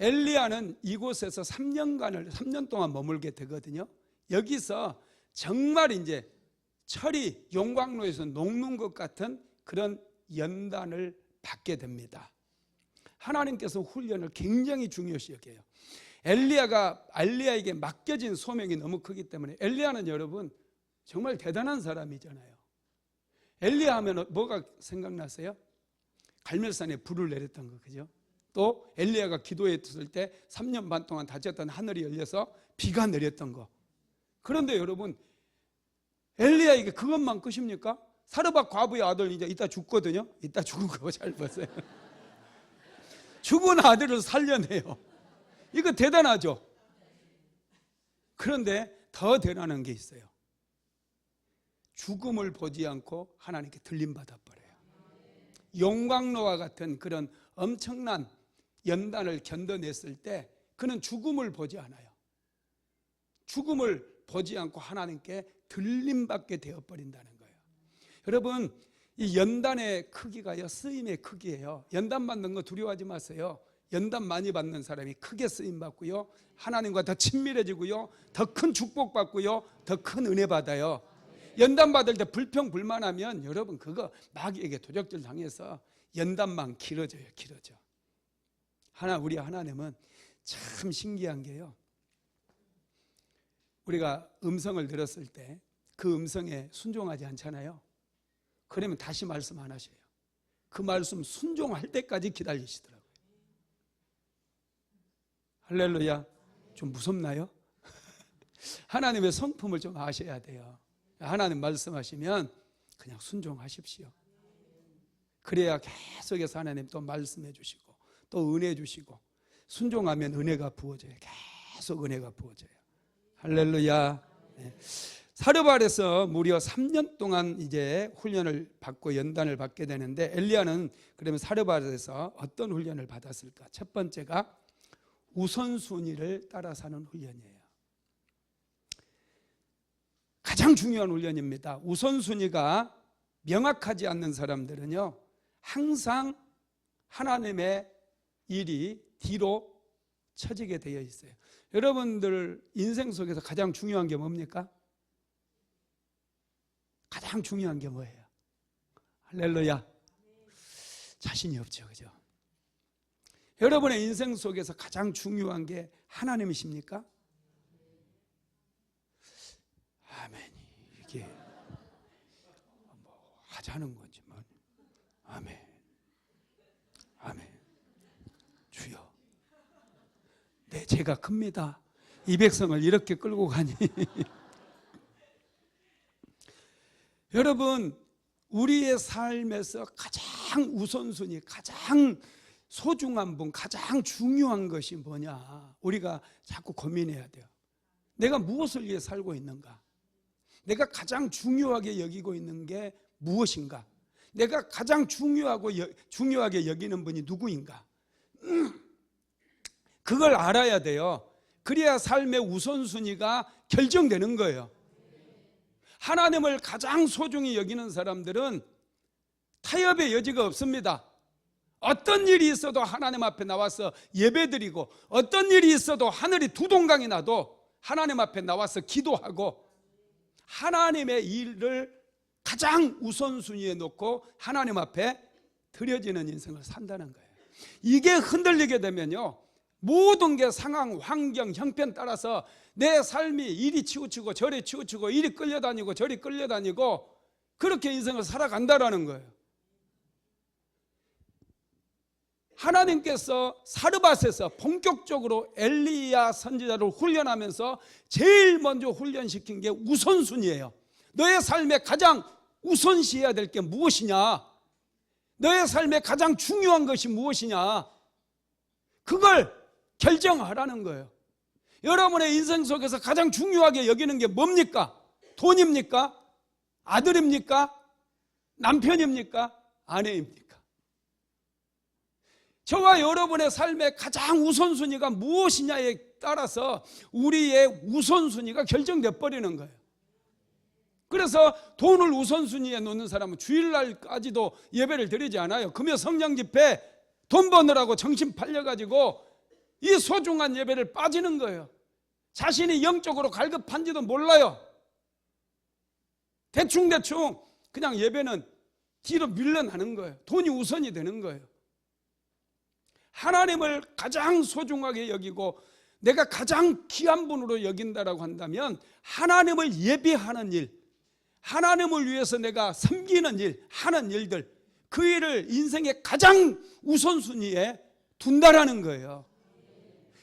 엘리야는 이곳에서 3년 동안 머물게 되거든요. 여기서 정말 이제 철이 용광로에서 녹는 것 같은 그런 연단을 받게 됩니다. 하나님께서 훈련을 굉장히 중요시 여겨요. 엘리야에게 맡겨진 소명이 너무 크기 때문에, 엘리야는 여러분 정말 대단한 사람이잖아요. 엘리야 하면 뭐가 생각나세요? 갈멜산에 불을 내렸던 거, 그죠? 또 엘리야가 기도했을 때 3년 반 동안 닫혔던 하늘이 열려서 비가 내렸던 거. 그런데 여러분, 엘리야에게 그것만 끝입니까? 사르밧 과부의 아들 이제 이따 죽거든요. 이따 죽은 거 잘 보세요. 죽은 아들을 살려내요. 이거 대단하죠? 그런데 더 대단한 게 있어요. 죽음을 보지 않고 하나님께 들림받아 버려요. 용광로와 같은 그런 엄청난 연단을 견뎌냈을 때 그는 죽음을 보지 않아요. 죽음을 보지 않고 하나님께 들림받게 되어버린다는 거예요. 여러분, 이 연단의 크기가요, 쓰임의 크기예요. 연단 받는 거 두려워하지 마세요. 연단 많이 받는 사람이 크게 쓰임 받고요, 하나님과 더 친밀해지고요, 더 큰 축복 받고요, 더 큰 은혜 받아요. 연단 받을 때 불평불만하면 여러분 그거 마귀에게 도적질 당해서 연단만 길어져요. 길어져. 우리 하나님은 참 신기한 게요, 우리가 음성을 들었을 때 그 음성에 순종하지 않잖아요. 그러면 다시 말씀 안 하셔요. 그 말씀 순종할 때까지 기다리시더라고요. 할렐루야. 좀 무섭나요? 하나님의 성품을 좀 아셔야 돼요. 하나님 말씀하시면 그냥 순종하십시오. 그래야 계속해서 하나님 또 말씀해 주시고 또 은혜 주시고, 순종하면 은혜가 부어져요. 계속 은혜가 부어져요. 할렐루야. 네. 사르밧에서 무려 3년 동안 이제 훈련을 받고 연단을 받게 되는데, 엘리야는 그러면 사르밧에서 어떤 훈련을 받았을까? 첫 번째가 우선순위를 따라 사는 훈련이에요. 가장 중요한 훈련입니다. 우선순위가 명확하지 않는 사람들은요, 항상 하나님의 일이 뒤로 처지게 되어 있어요. 여러분들 인생 속에서 가장 중요한 게 뭡니까? 가장 중요한 게 뭐예요? 할렐루야. 자신이 없죠, 그죠? 여러분의 인생 속에서 가장 중요한 게 하나님이십니까? 아멘이 이게 뭐 하자는 거지만, 아멘, 아멘. 주여, 네, 제가 큽니다. 이 백성을 이렇게 끌고 가니. 여러분, 우리의 삶에서 가장 우선순위, 가장 소중한 분, 가장 중요한 것이 뭐냐? 우리가 자꾸 고민해야 돼요. 내가 무엇을 위해 살고 있는가? 내가 가장 중요하게 여기고 있는 게 무엇인가? 내가 가장 중요하게 여기는 분이 누구인가? 그걸 알아야 돼요. 그래야 삶의 우선순위가 결정되는 거예요. 하나님을 가장 소중히 여기는 사람들은 타협의 여지가 없습니다. 어떤 일이 있어도 하나님 앞에 나와서 예배드리고, 어떤 일이 있어도 하늘이 두동강이 나도 하나님 앞에 나와서 기도하고, 하나님의 일을 가장 우선순위에 놓고 하나님 앞에 드려지는 인생을 산다는 거예요. 이게 흔들리게 되면요, 모든 게 상황, 환경, 형편 따라서 내 삶이 이리 치우치고 저리 치우치고, 이리 끌려다니고 저리 끌려다니고, 그렇게 인생을 살아간다라는 거예요. 하나님께서 사르밧에서 본격적으로 엘리야 선지자를 훈련하면서 제일 먼저 훈련시킨 게 우선순위예요. 너의 삶에 가장 우선시해야 될 게 무엇이냐? 너의 삶에 가장 중요한 것이 무엇이냐? 그걸 결정하라는 거예요. 여러분의 인생 속에서 가장 중요하게 여기는 게 뭡니까? 돈입니까? 아들입니까? 남편입니까? 아내입니까? 저와 여러분의 삶의 가장 우선순위가 무엇이냐에 따라서 우리의 우선순위가 결정돼 버리는 거예요. 그래서 돈을 우선순위에 놓는 사람은 주일날까지도 예배를 드리지 않아요. 금요 성령 집회 돈 버느라고 정신 팔려가지고 이 소중한 예배를 빠지는 거예요. 자신이 영적으로 갈급한지도 몰라요. 대충대충 그냥 예배는 뒤로 밀려나는 거예요. 돈이 우선이 되는 거예요. 하나님을 가장 소중하게 여기고 내가 가장 귀한 분으로 여긴다라고 한다면, 하나님을 예배하는 일, 하나님을 위해서 내가 섬기는 일, 하는 일들, 그 일을 인생의 가장 우선순위에 둔다라는 거예요.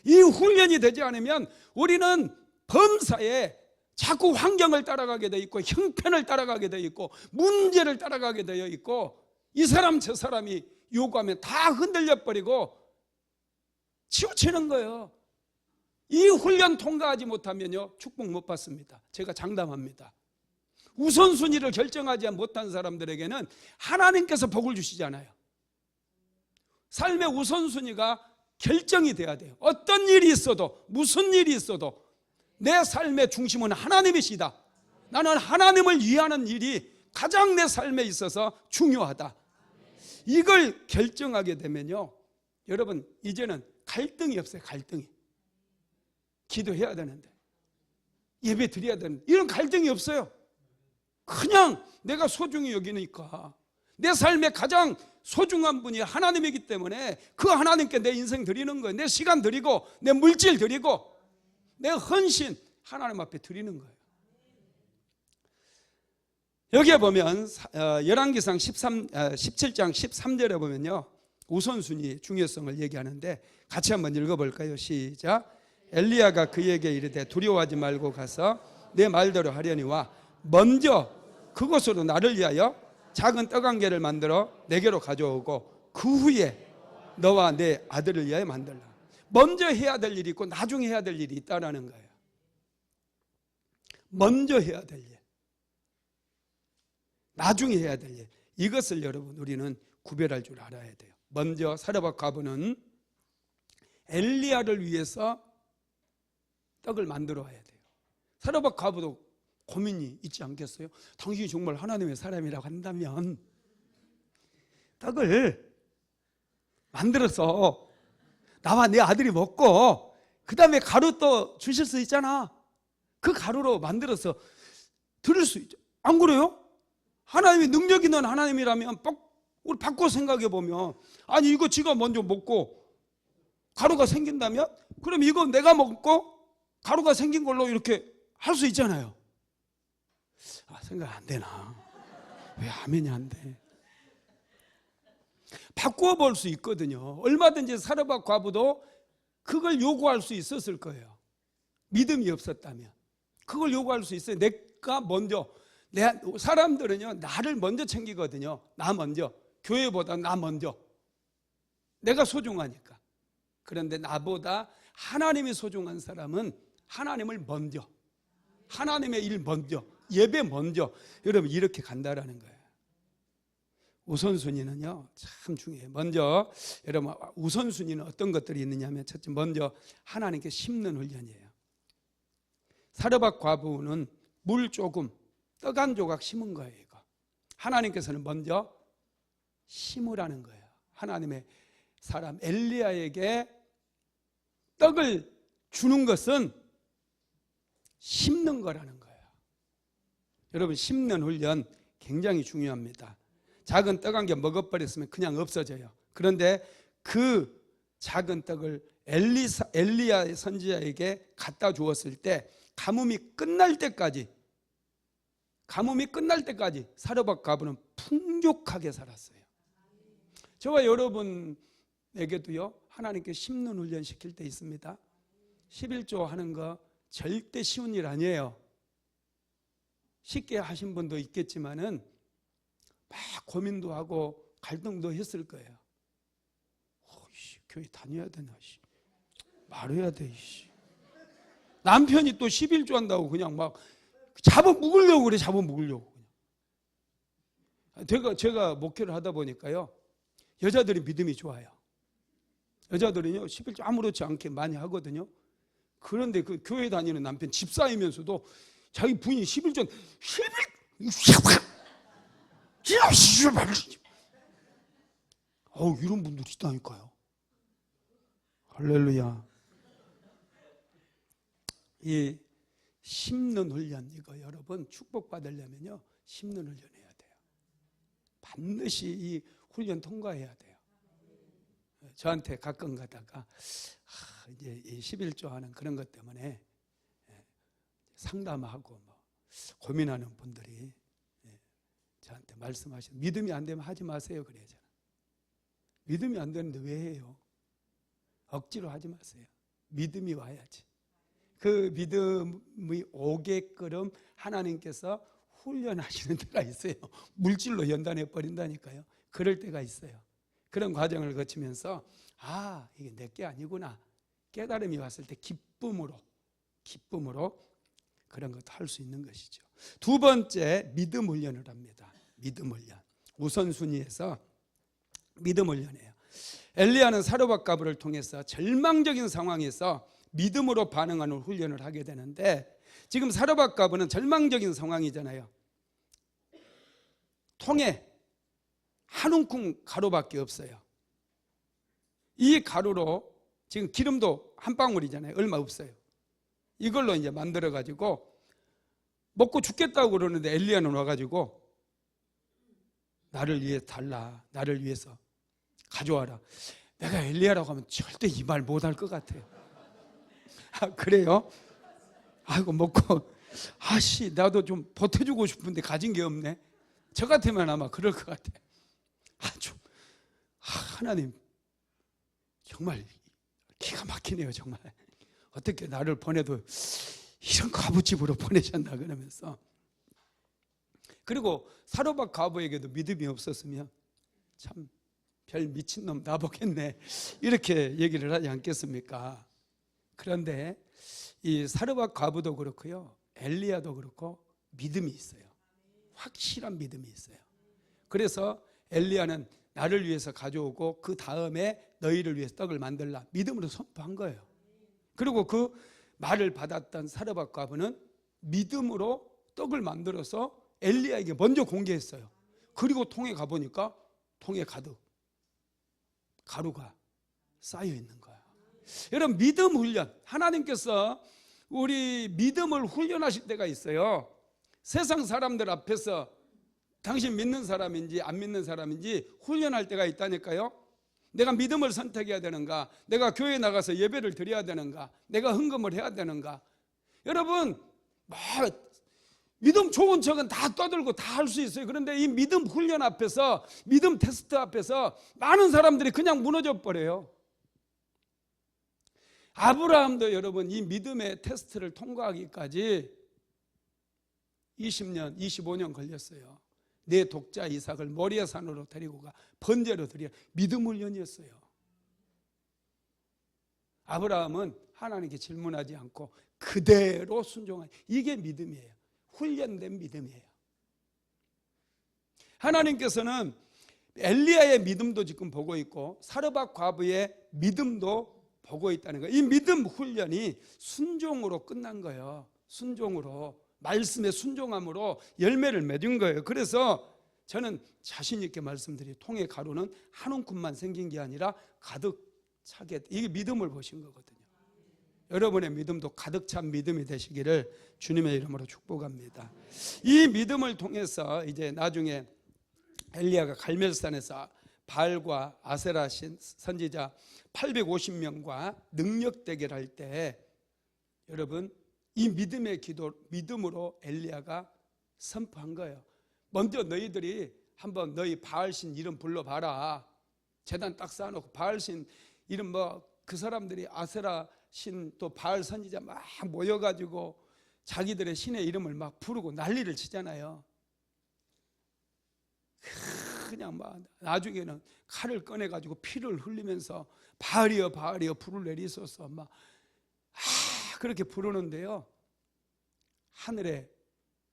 이 훈련이 되지 않으면 우리는 범사에 자꾸 환경을 따라가게 돼 있고, 형편을 따라가게 돼 있고, 문제를 따라가게 되어 있고, 이 사람 저 사람이 요구하면 다 흔들려 버리고 치우치는 거예요. 이 훈련 통과하지 못하면요, 축복 못 받습니다. 제가 장담합니다. 우선순위를 결정하지 못한 사람들에게는 하나님께서 복을 주시잖아요. 삶의 우선순위가 결정이 돼야 돼요. 어떤 일이 있어도, 무슨 일이 있어도 내 삶의 중심은 하나님이시다. 나는 하나님을 위하는 일이 가장 내 삶에 있어서 중요하다. 이걸 결정하게 되면요, 여러분 이제는 갈등이 없어요. 갈등이. 기도해야 되는데, 예배 드려야 되는데, 이런 갈등이 없어요. 그냥 내가 소중히 여기니까, 내 삶의 가장 소중한 분이 하나님이기 때문에 그 하나님께 내 인생 드리는 거예요. 내 시간 드리고 내 물질 드리고 내 헌신 하나님 앞에 드리는 거예요. 여기에 보면 열왕기상 17장 13절에 보면요, 우선순위 중요성을 얘기하는데 같이 한번 읽어볼까요? 시작. 엘리야가 그에게 이르되 두려워하지 말고 가서 내 말대로 하려니와 먼저 그곳으로 나를 위하여 작은 떡 한 개를 만들어 내게로 가져오고 그 후에 너와 내 아들을 위하여 만들라. 먼저 해야 될 일이 있고 나중에 해야 될 일이 있다라는 거예요. 먼저 해야 될 일, 나중에 해야 될 일, 이것을 여러분 우리는 구별할 줄 알아야 돼요. 먼저 사르밧 과부는 엘리야를 위해서 떡을 만들어 와야 돼요. 사르밧 과부도 고민이 있지 않겠어요? 당신이 정말 하나님의 사람이라고 한다면 떡을 만들어서 나와 내 아들이 먹고 그 다음에 가루 또 주실 수 있잖아. 그 가루로 만들어서 드릴 수 있죠. 안 그래요? 하나님이 능력 있는 하나님이라면 우리 바꿔 생각해 보면, 아니 이거 지가 먼저 먹고 가루가 생긴다면 그럼 이거 내가 먹고 가루가 생긴 걸로 이렇게 할 수 있잖아요. 생각 안 되나? 왜 아멘이 안 돼? 바꾸어 볼 수 있거든요. 얼마든지 사르밧 과부도 그걸 요구할 수 있었을 거예요. 믿음이 없었다면 그걸 요구할 수 있어요. 내가 먼저, 사람들은요 나를 먼저 챙기거든요. 나 먼저, 교회보다 나 먼저, 내가 소중하니까. 그런데 나보다 하나님이 소중한 사람은 하나님을 먼저, 하나님의 일 먼저, 예배 먼저, 여러분 이렇게 간다라는 거예요. 우선순위는요 참 중요해요. 먼저 여러분 우선순위는 어떤 것들이 있느냐 하면, 첫째 먼저 하나님께 심는 훈련이에요. 사르밧 과부는 물 조금, 떡 한 조각 심은 거예요. 이거 하나님께서는 먼저 심으라는 거예요. 하나님의 사람 엘리야에게 떡을 주는 것은 심는 거라는 거예요. 여러분 심는 훈련 굉장히 중요합니다. 작은 떡 한 개 먹어버렸으면 그냥 없어져요. 그런데 그 작은 떡을 엘리야 선지자에게 갖다 주었을 때 가뭄이 끝날 때까지 사르밧 과부는 풍족하게 살았어요. 저와 여러분에게도요 하나님께 심는 훈련 시킬 때 있습니다. 11조 하는 거 절대 쉬운 일 아니에요. 쉽게 하신 분도 있겠지만은 막 고민도 하고 갈등도 했을 거예요. 교회 다녀야 되나? 말해야 돼. 남편이 또 11조 한다고 그냥 막 잡아먹으려고 그래. 잡아먹으려고. 제가 목회를 하다 보니까요 여자들이 믿음이 좋아요. 여자들은요 11조 아무렇지 않게 많이 하거든요. 그런데 그 교회 다니는 남편 집사이면서도 자기 부인이 11조 이런 분들이 있다니까요. 할렐루야. 이 심는 훈련, 이거 여러분 축복받으려면요 심는 훈련 해야 돼요. 반드시 이 훈련 통과해야 돼요. 저한테 가끔 가다가 이제 이 11조 하는 그런 것 때문에 상담하고 고민하는 분들이 저한테 말씀하시는, 믿음이 안 되면 하지 마세요 그래요. 저는 믿음이 안 되는데 왜 해요? 억지로 하지 마세요. 믿음이 와야지. 그 믿음이 오게끔 하나님께서 훈련하시는 때가 있어요. 물질로 연단해 버린다니까요. 그럴 때가 있어요. 그런 과정을 거치면서 이게 내게 아니구나 깨달음이 왔을 때 기쁨으로 그런 것도 할 수 있는 것이죠. 두 번째, 믿음 훈련을 합니다. 믿음 훈련. 우선순위에서 믿음 훈련이에요. 엘리야는 사르밧 과부를 통해서 절망적인 상황에서 믿음으로 반응하는 훈련을 하게 되는데, 지금 사르밧 과부는 절망적인 상황이잖아요. 통에 한 움큼 가루밖에 없어요. 이 가루로 지금 기름도 한 방울이잖아요. 얼마 없어요. 이걸로 이제 만들어 가지고 먹고 죽겠다고 그러는데 엘리야는 와가지고 나를 위해 달라, 나를 위해서 가져와라. 내가 엘리야라고 하면 절대 이 말 못할 것 같아요. 아, 그래요? 아이고 먹고 나도 좀 보태주고 싶은데 가진 게 없네. 저 같으면 아마 그럴 것 같아. 하나님 정말 기가 막히네요. 정말 어떻게 나를 보내도 이런 과부집으로 보내셨나 그러면서. 그리고 사로밧 과부에게도 믿음이 없었으면 참 별 미친놈 나보겠네 이렇게 얘기를 하지 않겠습니까? 그런데 이 사로밧 과부도 그렇고요, 엘리야도 그렇고 믿음이 있어요. 확실한 믿음이 있어요. 그래서 엘리야는 나를 위해서 가져오고 그 다음에 너희를 위해서 떡을 만들라 믿음으로 선포한 거예요. 그리고 그 말을 받았던 사로밧 과부는 믿음으로 떡을 만들어서 엘리야에게 먼저 공개했어요. 그리고 통에 가보니까 통에 가득 가루가 쌓여 있는 거예요. 여러분, 믿음 훈련, 하나님께서 우리 믿음을 훈련하실 때가 있어요. 세상 사람들 앞에서 당신 믿는 사람인지 안 믿는 사람인지 훈련할 때가 있다니까요. 내가 믿음을 선택해야 되는가, 내가 교회에 나가서 예배를 드려야 되는가, 내가 헌금을 해야 되는가. 여러분, 믿음 좋은 척은 다 떠들고 다 할 수 있어요. 그런데 이 믿음 훈련 앞에서, 믿음 테스트 앞에서 많은 사람들이 그냥 무너져 버려요. 아브라함도 여러분 이 믿음의 테스트를 통과하기까지 20년, 25년 걸렸어요. 내 독자 이삭을 모리아 산으로 데리고 가 번제로 드려. 믿음 훈련이었어요. 아브라함은 하나님께 질문하지 않고 그대로 순종한, 이게 믿음이에요. 훈련된 믿음이에요. 하나님께서는 엘리야의 믿음도 지금 보고 있고 사르밧 과부의 믿음도 보고 있다는 거예요. 이 믿음 훈련이 순종으로 끝난 거예요. 순종으로, 말씀의 순종함으로 열매를 맺은 거예요. 그래서 저는 자신 있게 말씀드려요. 통의 가루는 한 움큼만 생긴 게 아니라 가득 차게, 이게 믿음을 보신 거거든요. 여러분의 믿음도 가득 찬 믿음이 되시기를 주님의 이름으로 축복합니다. 이 믿음을 통해서 이제 나중에 엘리야가 갈멜산에서 바알과 아세라 선지자 850명과 능력 대결할 때, 여러분 이 믿음의 기도, 믿음으로 엘리야가 선포한 거예요. 먼저 너희들이 한번 너희 바알신 이름 불러봐라. 제단 딱 쌓아놓고 바알신 이름 그 사람들이 아세라 신 또 바알 선지자 막 모여가지고 자기들의 신의 이름을 막 부르고 난리를 치잖아요. 그냥 나중에는 칼을 꺼내가지고 피를 흘리면서 바알이여 바알이여 불을 내리소서 그렇게 부르는데요, 하늘에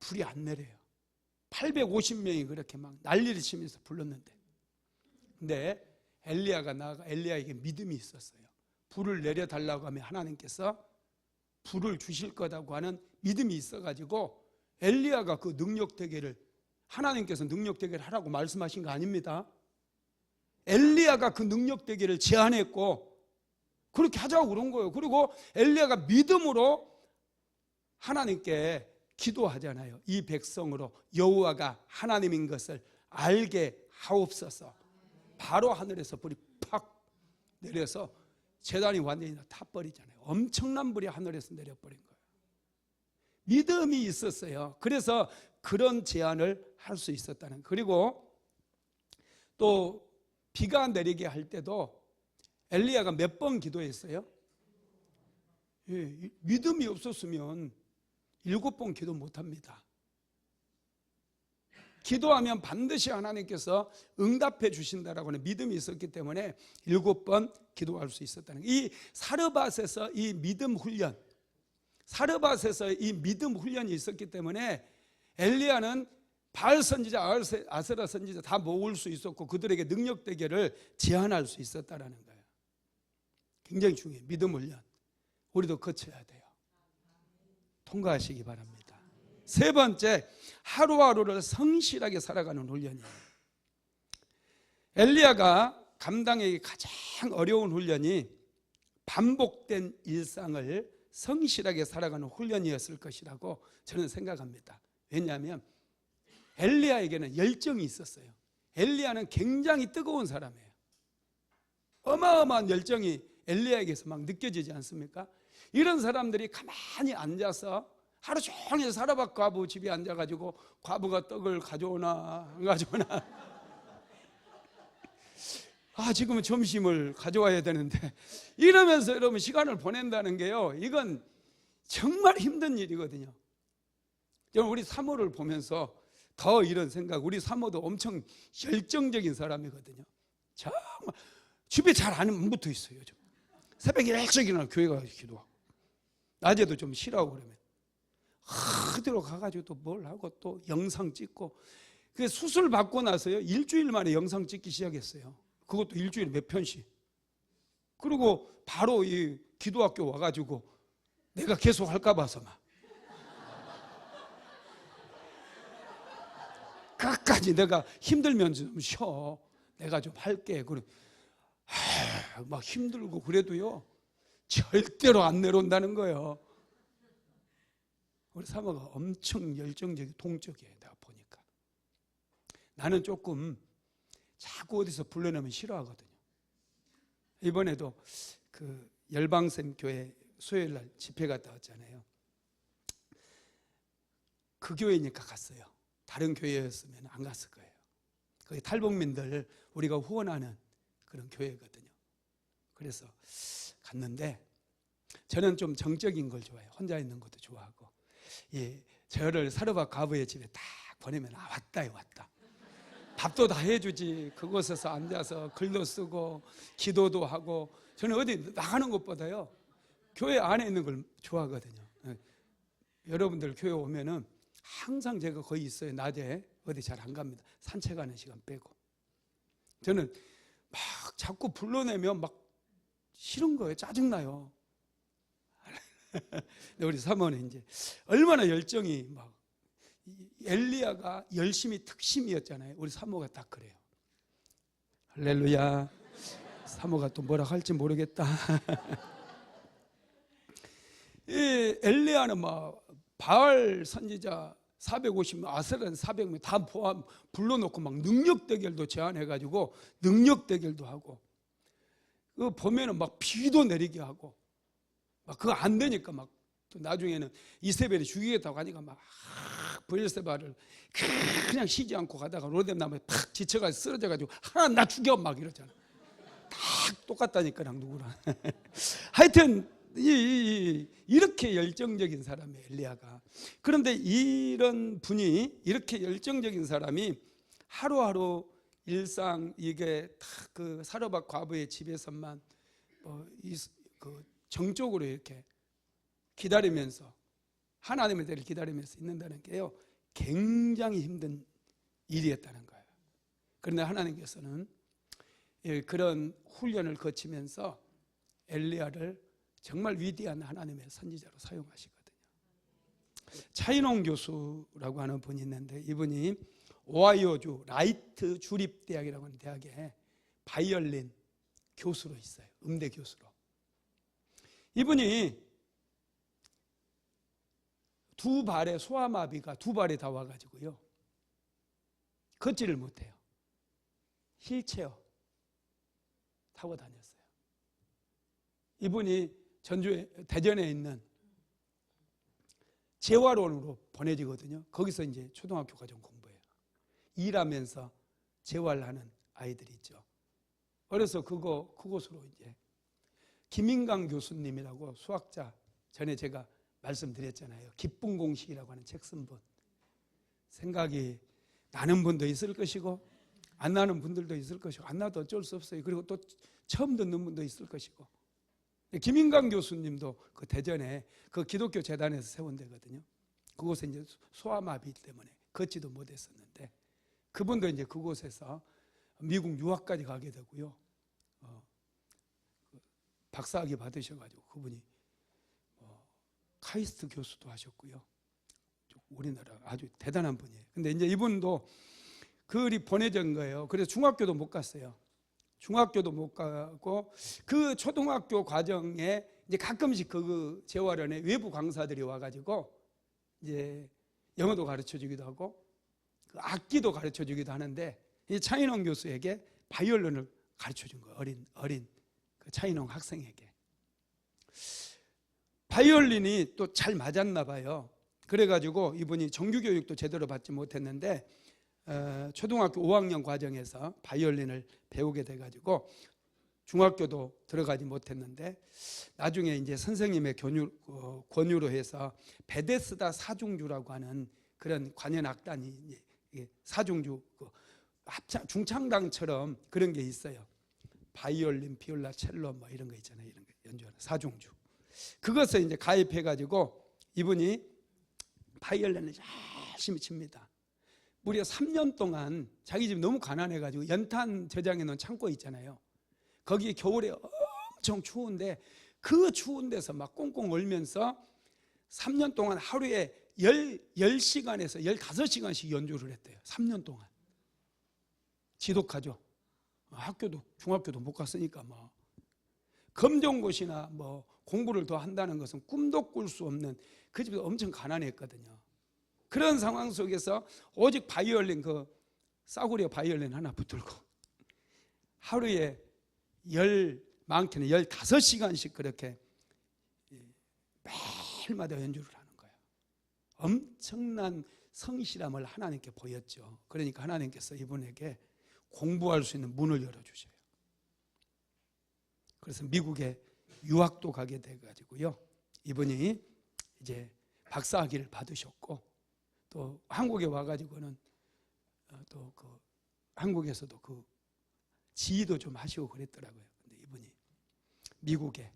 불이 안 내려요. 850명이 그렇게 막 난리를 치면서 불렀는데, 근데 엘리야가 나아가 엘리야에게 믿음이 있었어요. 불을 내려달라고 하면 하나님께서 불을 주실 거라고 하는 믿음이 있어가지고 엘리야가 그 능력 대결을, 하나님께서 능력 대결을 하라고 말씀하신 거 아닙니다. 엘리야가 그 능력 대결을 제안했고 그렇게 하자고 그런 거예요. 그리고 엘리야가 믿음으로 하나님께 기도하잖아요. 이 백성으로 여호와가 하나님인 것을 알게 하옵소서. 바로 하늘에서 불이 팍 내려서 제단이 완전히 다 타버리잖아요. 엄청난 불이 하늘에서 내려버린 거예요. 믿음이 있었어요. 그래서 그런 제안을 할 수 있었다는. 그리고 또 비가 내리게 할 때도 엘리야가 몇 번 기도했어요? 믿음이 없었으면 7번 기도 못합니다. 기도하면 반드시 하나님께서 응답해 주신다라고 하는 믿음이 있었기 때문에 7번 기도할 수 있었다는 거예요. 이 사르밧에서 이 믿음 훈련, 사르밧에서 이 믿음 훈련이 있었기 때문에 엘리야는 바알 선지자, 아세라 선지자 다 모을 수 있었고 그들에게 능력 대결을 제안할 수 있었다라는 거예요. 굉장히 중요해요. 믿음 훈련 우리도 거쳐야 돼요. 통과하시기 바랍니다. 세 번째, 하루하루를 성실하게 살아가는 훈련이에요. 엘리야가 감당하기 가장 어려운 훈련이 반복된 일상을 성실하게 살아가는 훈련이었을 것이라고 저는 생각합니다. 왜냐하면 엘리야에게는 열정이 있었어요. 엘리야는 굉장히 뜨거운 사람이에요. 어마어마한 열정이 엘리야에게서 막 느껴지지 않습니까? 이런 사람들이 가만히 앉아서 하루 종일 사르밧 과부 집에 앉아가지고 과부가 떡을 가져오나 안 가져오나 지금은 점심을 가져와야 되는데 이러면서 여러분 시간을 보낸다는 게요, 이건 정말 힘든 일이거든요. 여러분, 우리 사모를 보면서 더 이런 생각, 우리 사모도 엄청 열정적인 사람이거든요. 정말 집에 잘 안 붙어 있어요. 새벽에 일찍 일어나 교회 가서 기도하고, 낮에도 좀 쉬라고 그러면 그대로 가가지고 또 뭘 하고 또 영상 찍고. 그 수술 받고 나서요, 일주일 만에 영상 찍기 시작했어요. 그것도 일주일에 몇 편씩. 그리고 바로 이 기도학교 와가지고 내가 계속 할까 봐서 막 끝까지 내가 힘들면 좀 쉬어, 내가 좀 할게. 그래 막 힘들고 그래도요 절대로 안 내려온다는 거예요. 우리 사모가 엄청 열정적이고 동적이에요. 내가 보니까 나는 조금 자꾸 어디서 불러내면 싫어하거든요. 이번에도 그 열방샘 교회 수요일날 집회 갔다 왔잖아요. 그 교회니까 갔어요. 다른 교회였으면 안 갔을 거예요. 거기 탈북민들 우리가 후원하는 그런 교회거든요. 그래서 갔는데 저는 좀 정적인 걸 좋아해요. 혼자 있는 것도 좋아하고. 저를 사르밧 과부의 집에 딱 보내면 왔다요, 왔다. 밥도 다 해주지. 그곳에서 앉아서 글도 쓰고 기도도 하고. 저는 어디 나가는 것보다요 교회 안에 있는 걸 좋아하거든요. 여러분들 교회 오면은 항상 제가 거기 있어요. 낮에 어디 잘 안 갑니다. 산책하는 시간 빼고. 저는 막 자꾸 불러내면 막 싫은 거예요. 짜증나요. 근데 우리 사모는 이제 얼마나 열정이 막, 엘리야가 열심히 특심이었잖아요. 우리 사모가 딱 그래요. 할렐루야. 사모가 또 뭐라 할지 모르겠다. 엘리야는 막 바알 선지자 450명, 아세란 400명 다 포함 불러놓고 막 능력 대결도 제안해가지고 능력 대결도 하고, 그 보면은 막 비도 내리게 하고, 막 그거 안 되니까 막 또 나중에는 이세벨이 죽이겠다고 하니까 막 브엘세바를 그냥 쉬지 않고 가다가 로뎀나무에 탁 지쳐가지고 쓰러져가지고 하나 나 죽여 막 이러잖아. 딱 똑같다니까랑 누구랑. 하여튼 이렇게 열정적인 사람이에요, 엘리야가. 그런데 이런 분이, 이렇게 열정적인 사람이 하루하루 일상, 이게 다 그 사르밧 과부의 집에서만 그 정적으로 이렇게 기다리면서, 하나님의 때를 기다리면서 있는다는 게요 굉장히 힘든 일이었다는 거예요. 그런데 하나님께서는 그런 훈련을 거치면서 엘리야를 정말 위대한 하나님의 선지자로 사용하시거든요. 차인홍 교수라고 하는 분이 있는데, 이분이 오하이오주 라이트 주립대학이라고 하는 대학에 바이올린 교수로 있어요. 음대 교수로. 이분이 두 발에 소아마비가 두 발에 다 와가지고요 걷지를 못해요. 휠체어 타고 다녔어요. 이분이 대전에 있는 재활원으로 보내지거든요. 거기서 이제 초등학교 과정 공부해요. 일하면서 재활하는 아이들이 있죠. 그래서 그곳으로 이제 김인강 교수님이라고 수학자, 전에 제가 말씀드렸잖아요. 기쁜 공식이라고 하는 책 쓴 분. 생각이 나는 분도 있을 것이고 안 나는 분들도 있을 것이고, 안 나도 어쩔 수 없어요. 그리고 또 처음 듣는 분도 있을 것이고. 김인강 교수님도 그 대전에 그 기독교 재단에서 세운 데거든요. 그곳에 이제 소아마비 때문에 걷지도 못했었는데, 그분도 이제 그곳에서 미국 유학까지 가게 되고요. 박사학위 받으셔가지고 그분이 카이스트 교수도 하셨고요. 우리나라 아주 대단한 분이에요. 근데 이제 이분도 글이 보내진 거예요. 그래서 중학교도 못 갔어요. 중학교도 못 가고, 그 초등학교 과정에 이제 가끔씩 그 재활원에 외부 강사들이 와가지고 이제 영어도 가르쳐 주기도 하고 그 악기도 가르쳐 주기도 하는데, 이 차인홍 교수에게 바이올린을 가르쳐준 거예요. 어린 그 차인홍 학생에게. 바이올린이 또 잘 맞았나 봐요. 그래가지고 이분이 정규교육도 제대로 받지 못했는데 초등학교 5학년 과정에서 바이올린을 배우게 돼가지고 중학교도 들어가지 못했는데 나중에 이제 선생님의 권유로 해서 베데스다 사중주라고 하는 그런 관현 악단이 사중주 중창단처럼 그런 게 있어요. 바이올린, 비올라, 첼로 뭐 이런 거 있잖아요. 이런 거 연주하는 사중주. 그것을 이제 가입해가지고 이분이 바이올린을 열심히 칩니다. 무려 3년 동안 자기 집 너무 가난해가지고 연탄 저장해 놓은 창고 있잖아요. 거기 겨울에 엄청 추운데 그 추운 데서 막 꽁꽁 얼면서 3년 동안 하루에 10시간에서 15시간씩 연주를 했대요. 3년 동안. 지독하죠. 학교도 중학교도 못 갔으니까 뭐 검정고시나 뭐 공부를 더 한다는 것은 꿈도 꿀 수 없는, 그 집도 엄청 가난했거든요. 그런 상황 속에서 오직 바이올린, 그 싸구려 바이올린 하나 붙들고 하루에 많게는 15시간씩 그렇게 매일마다 연주를 하는 거예요. 엄청난 성실함을 하나님께 보였죠. 그러니까 하나님께서 이분에게 공부할 수 있는 문을 열어주셔요. 그래서 미국에 유학도 가게 돼가지고요. 이분이 이제 박사학위를 받으셨고 또 한국에 와가지고는 또 그 한국에서도 그 지휘도 좀 하시고 그랬더라고요. 근데 이분이 미국의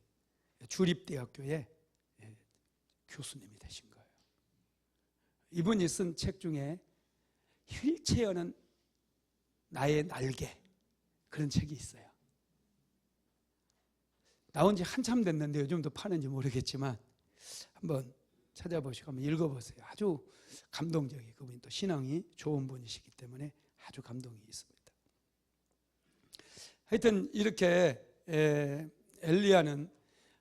주립대학교의 교수님이 되신 거예요. 이분이 쓴 책 중에 휠체어는 나의 날개, 그런 책이 있어요. 나온 지 한참 됐는데 요즘도 파는지 모르겠지만 한번 찾아보시고 한번 읽어보세요. 아주 감동적이에요. 그분이 또 신앙이 좋은 분이시기 때문에 아주 감동이 있습니다. 하여튼 이렇게 엘리야는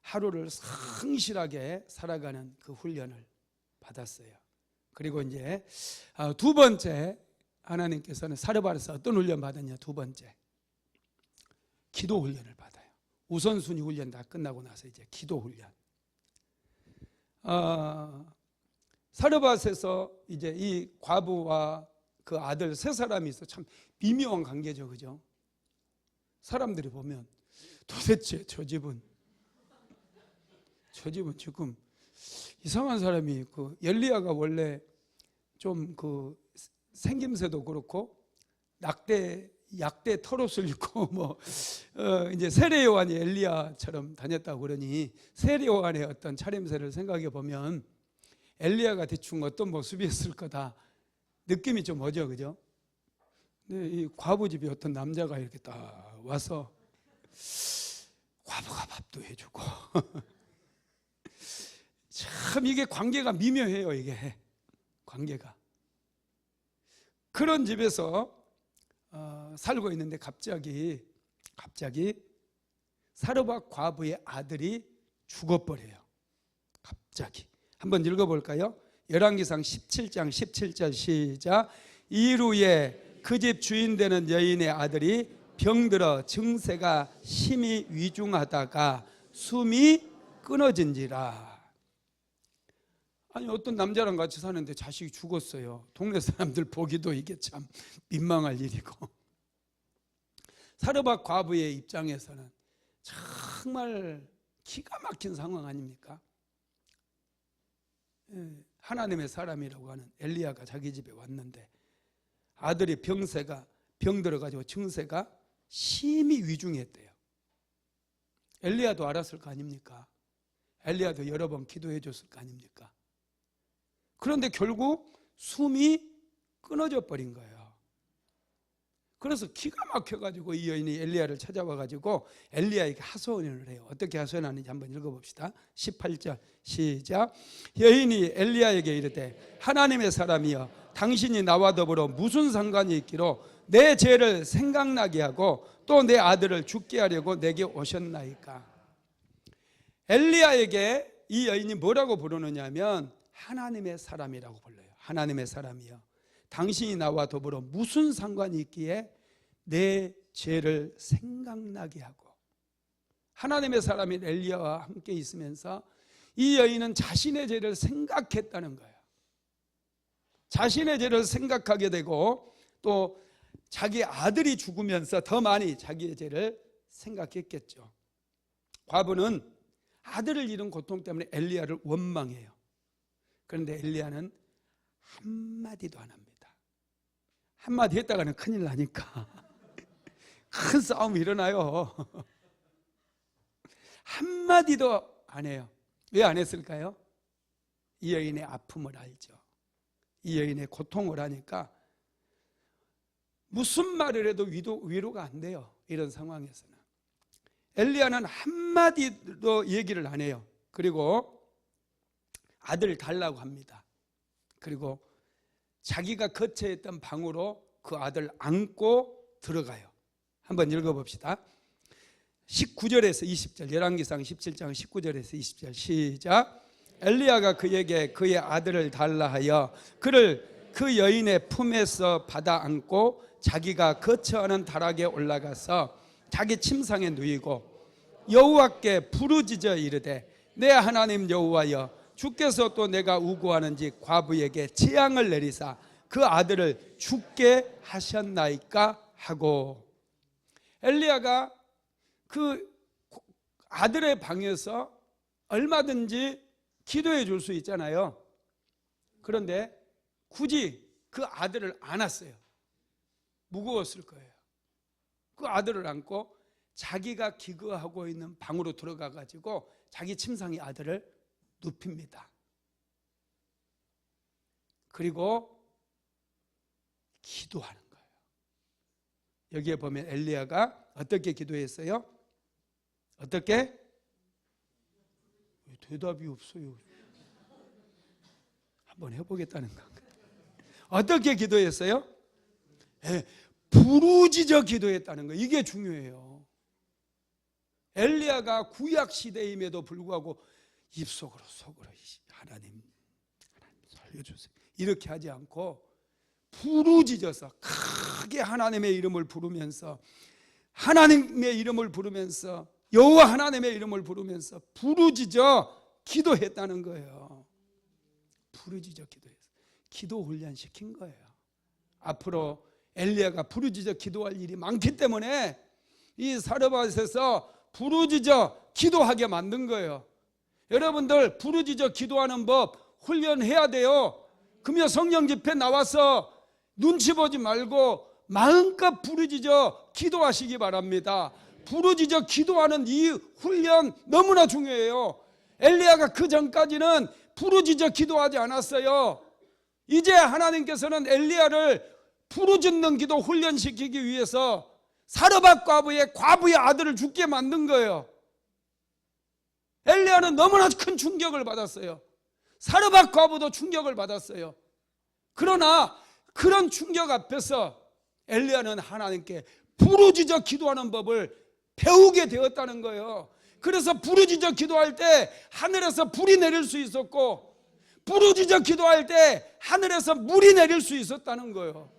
하루를 성실하게 살아가는 그 훈련을 받았어요. 그리고 이제 두 번째, 하나님께서는 사르밧에서 어떤 훈련 받았냐? 두 번째, 기도 훈련을 받아요. 우선순위 훈련 다 끝나고 나서 이제 기도 훈련. 사르밧에서 이제 이 과부와 그 아들 세 사람이 있어. 참 미묘한 관계죠, 그죠? 사람들이 보면 도대체 저 집은 지금 이상한 사람이, 그 엘리야가 원래 좀 그 생김새도 그렇고 약대 털옷을 입고 뭐 이제 세례 요한이 엘리야처럼 다녔다고 그러니 세례 요한의 어떤 차림새를 생각해 보면 엘리야가 대충 어떤 모습이었을 거다 느낌이 좀 오죠, 그죠? 근데 이 과부 집에 어떤 남자가 이렇게 딱 와서 과부가 밥도 해주고 참 이게 관계가 미묘해요. 이게 관계가. 그런 집에서 살고 있는데 갑자기 사르밧 과부의 아들이 죽어버려요. 갑자기. 한번 읽어볼까요? 열왕기상 17장 17절 시작. 이루에 그 집 주인 되는 여인의 아들이 병들어 증세가 심히 위중하다가 숨이 끊어진지라. 아니 어떤 남자랑 같이 사는데 자식이 죽었어요. 동네 사람들 보기도 이게 참 민망할 일이고, 사르밧 과부의 입장에서는 정말 기가 막힌 상황 아닙니까? 하나님의 사람이라고 하는 엘리야가 자기 집에 왔는데 아들이 병들어가지고 증세가 심히 위중했대요. 엘리야도 알았을 거 아닙니까? 엘리야도 여러 번 기도해 줬을 거 아닙니까? 그런데 결국 숨이 끊어져 버린 거예요. 그래서 기가 막혀가지고 이 여인이 엘리야를 찾아와가지고 엘리야에게 하소연을 해요. 어떻게 하소연하는지 한번 읽어봅시다. 18절 시작. 여인이 엘리야에게 이르되 하나님의 사람이여, 당신이 나와 더불어 무슨 상관이 있기로 내 죄를 생각나게 하고 또 내 아들을 죽게 하려고 내게 오셨나이까. 엘리야에게 이 여인이 뭐라고 부르느냐면 하나님의 사람이라고 불러요. 하나님의 사람이요, 당신이 나와 더불어 무슨 상관이 있기에 내 죄를 생각나게 하고, 하나님의 사람인 엘리야와 함께 있으면서 이 여인은 자신의 죄를 생각했다는 거예요. 자신의 죄를 생각하게 되고 또 자기 아들이 죽으면서 더 많이 자기의 죄를 생각했겠죠. 과부는 아들을 잃은 고통 때문에 엘리야를 원망해요. 그런데 엘리야는 한마디도 안 합니다. 한마디 했다가는 큰일 나니까 큰 싸움이 일어나요. 한마디도 안 해요. 왜 안 했을까요? 이 여인의 아픔을 알죠. 이 여인의 고통을 하니까 무슨 말을 해도 위로가 안 돼요. 이런 상황에서는 엘리야는 한마디도 얘기를 안 해요. 그리고 아들을 달라고 합니다. 그리고 자기가 거처했던 방으로 그 아들 안고 들어가요. 한번 읽어봅시다. 19절에서 20절, 열왕기상 17장 19절에서 20절 시작. 엘리야가 그에게 그의 아들을 달라 하여 그를 그 여인의 품에서 받아 안고 자기가 거처하는 다락에 올라가서 자기 침상에 누이고 여호와께 부르짖어 이르되 내 하나님 여호와여, 주께서 또 내가 우고하는지 과부에게 재앙을 내리사 그 아들을 죽게 하셨나이까 하고, 엘리야가 그 아들의 방에서 얼마든지 기도해 줄 수 있잖아요. 그런데 굳이 그 아들을 안았어요. 무거웠을 거예요. 그 아들을 안고 자기가 기거하고 있는 방으로 들어가 가지고 자기 침상에 아들을 눕힙니다. 그리고 기도하는 거예요. 여기에 보면 엘리야가 어떻게 기도했어요? 어떻게? 대답이 없어요. 한번 해보겠다는 건가요? 어떻게 기도했어요? 네, 부르짖어 기도했다는 거예요. 이게 중요해요. 엘리야가 구약 시대임에도 불구하고 입속으로 속으로 하나님 살려주세요 이렇게 하지 않고 부르짖어서 크게 하나님의 이름을 부르면서, 하나님의 이름을 부르면서, 여호와 하나님의 이름을 부르면서 부르짖어 기도했다는 거예요. 부르짖어 기도했어요. 기도 훈련 시킨 거예요. 앞으로 엘리야가 부르짖어 기도할 일이 많기 때문에 이 사르밧에서 부르짖어 기도하게 만든 거예요. 여러분들 부르짖어 기도하는 법 훈련해야 돼요. 금요 성령 집회 나와서 눈치 보지 말고 마음껏 부르짖어 기도하시기 바랍니다. 부르짖어 기도하는 이 훈련 너무나 중요해요. 엘리야가 그 전까지는 부르짖어 기도하지 않았어요. 이제 하나님께서는 엘리야를 부르짖는 기도 훈련시키기 위해서 사르밧 과부의 아들을 죽게 만든 거예요. 엘리야는 너무나 큰 충격을 받았어요. 사르밧 과부도 충격을 받았어요. 그러나 그런 충격 앞에서 엘리야는 하나님께 부르짖어 기도하는 법을 배우게 되었다는 거예요. 그래서 부르짖어 기도할 때 하늘에서 불이 내릴 수 있었고, 부르짖어 기도할 때 하늘에서 물이 내릴 수 있었다는 거예요.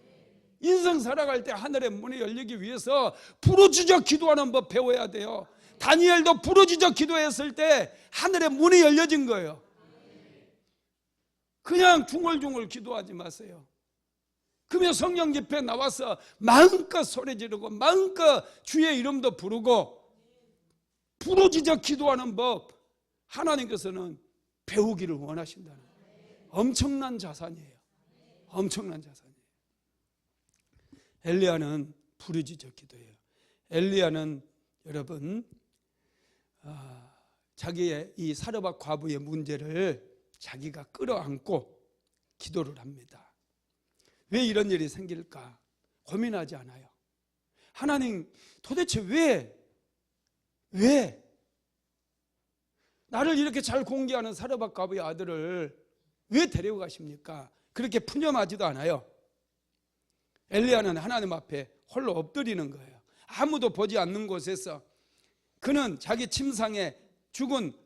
인생 살아갈 때 하늘의 문이 열리기 위해서 부르짖어 기도하는 법 배워야 돼요. 다니엘도 부르짖어 기도했을 때 하늘의 문이 열려진 거예요. 그냥 중얼중얼 기도하지 마세요. 그러면 성령 집회에 나와서 마음껏 소리 지르고 마음껏 주의 이름도 부르고 부르짖어 기도하는 법, 하나님께서는 배우기를 원하신다는 거예요. 엄청난 자산이에요. 엄청난 자산이에요. 엘리야는 부르짖어 기도해요. 엘리야는 여러분 자기의 이 사르밧 과부의 문제를 자기가 끌어안고 기도를 합니다. 왜 이런 일이 생길까 고민하지 않아요. 하나님 도대체 왜 나를 이렇게 잘 공개하는 사르밧 과부의 아들을 왜 데리고 가십니까? 그렇게 푸념하지도 않아요. 엘리야는 하나님 앞에 홀로 엎드리는 거예요. 아무도 보지 않는 곳에서 그는 자기 침상에 죽은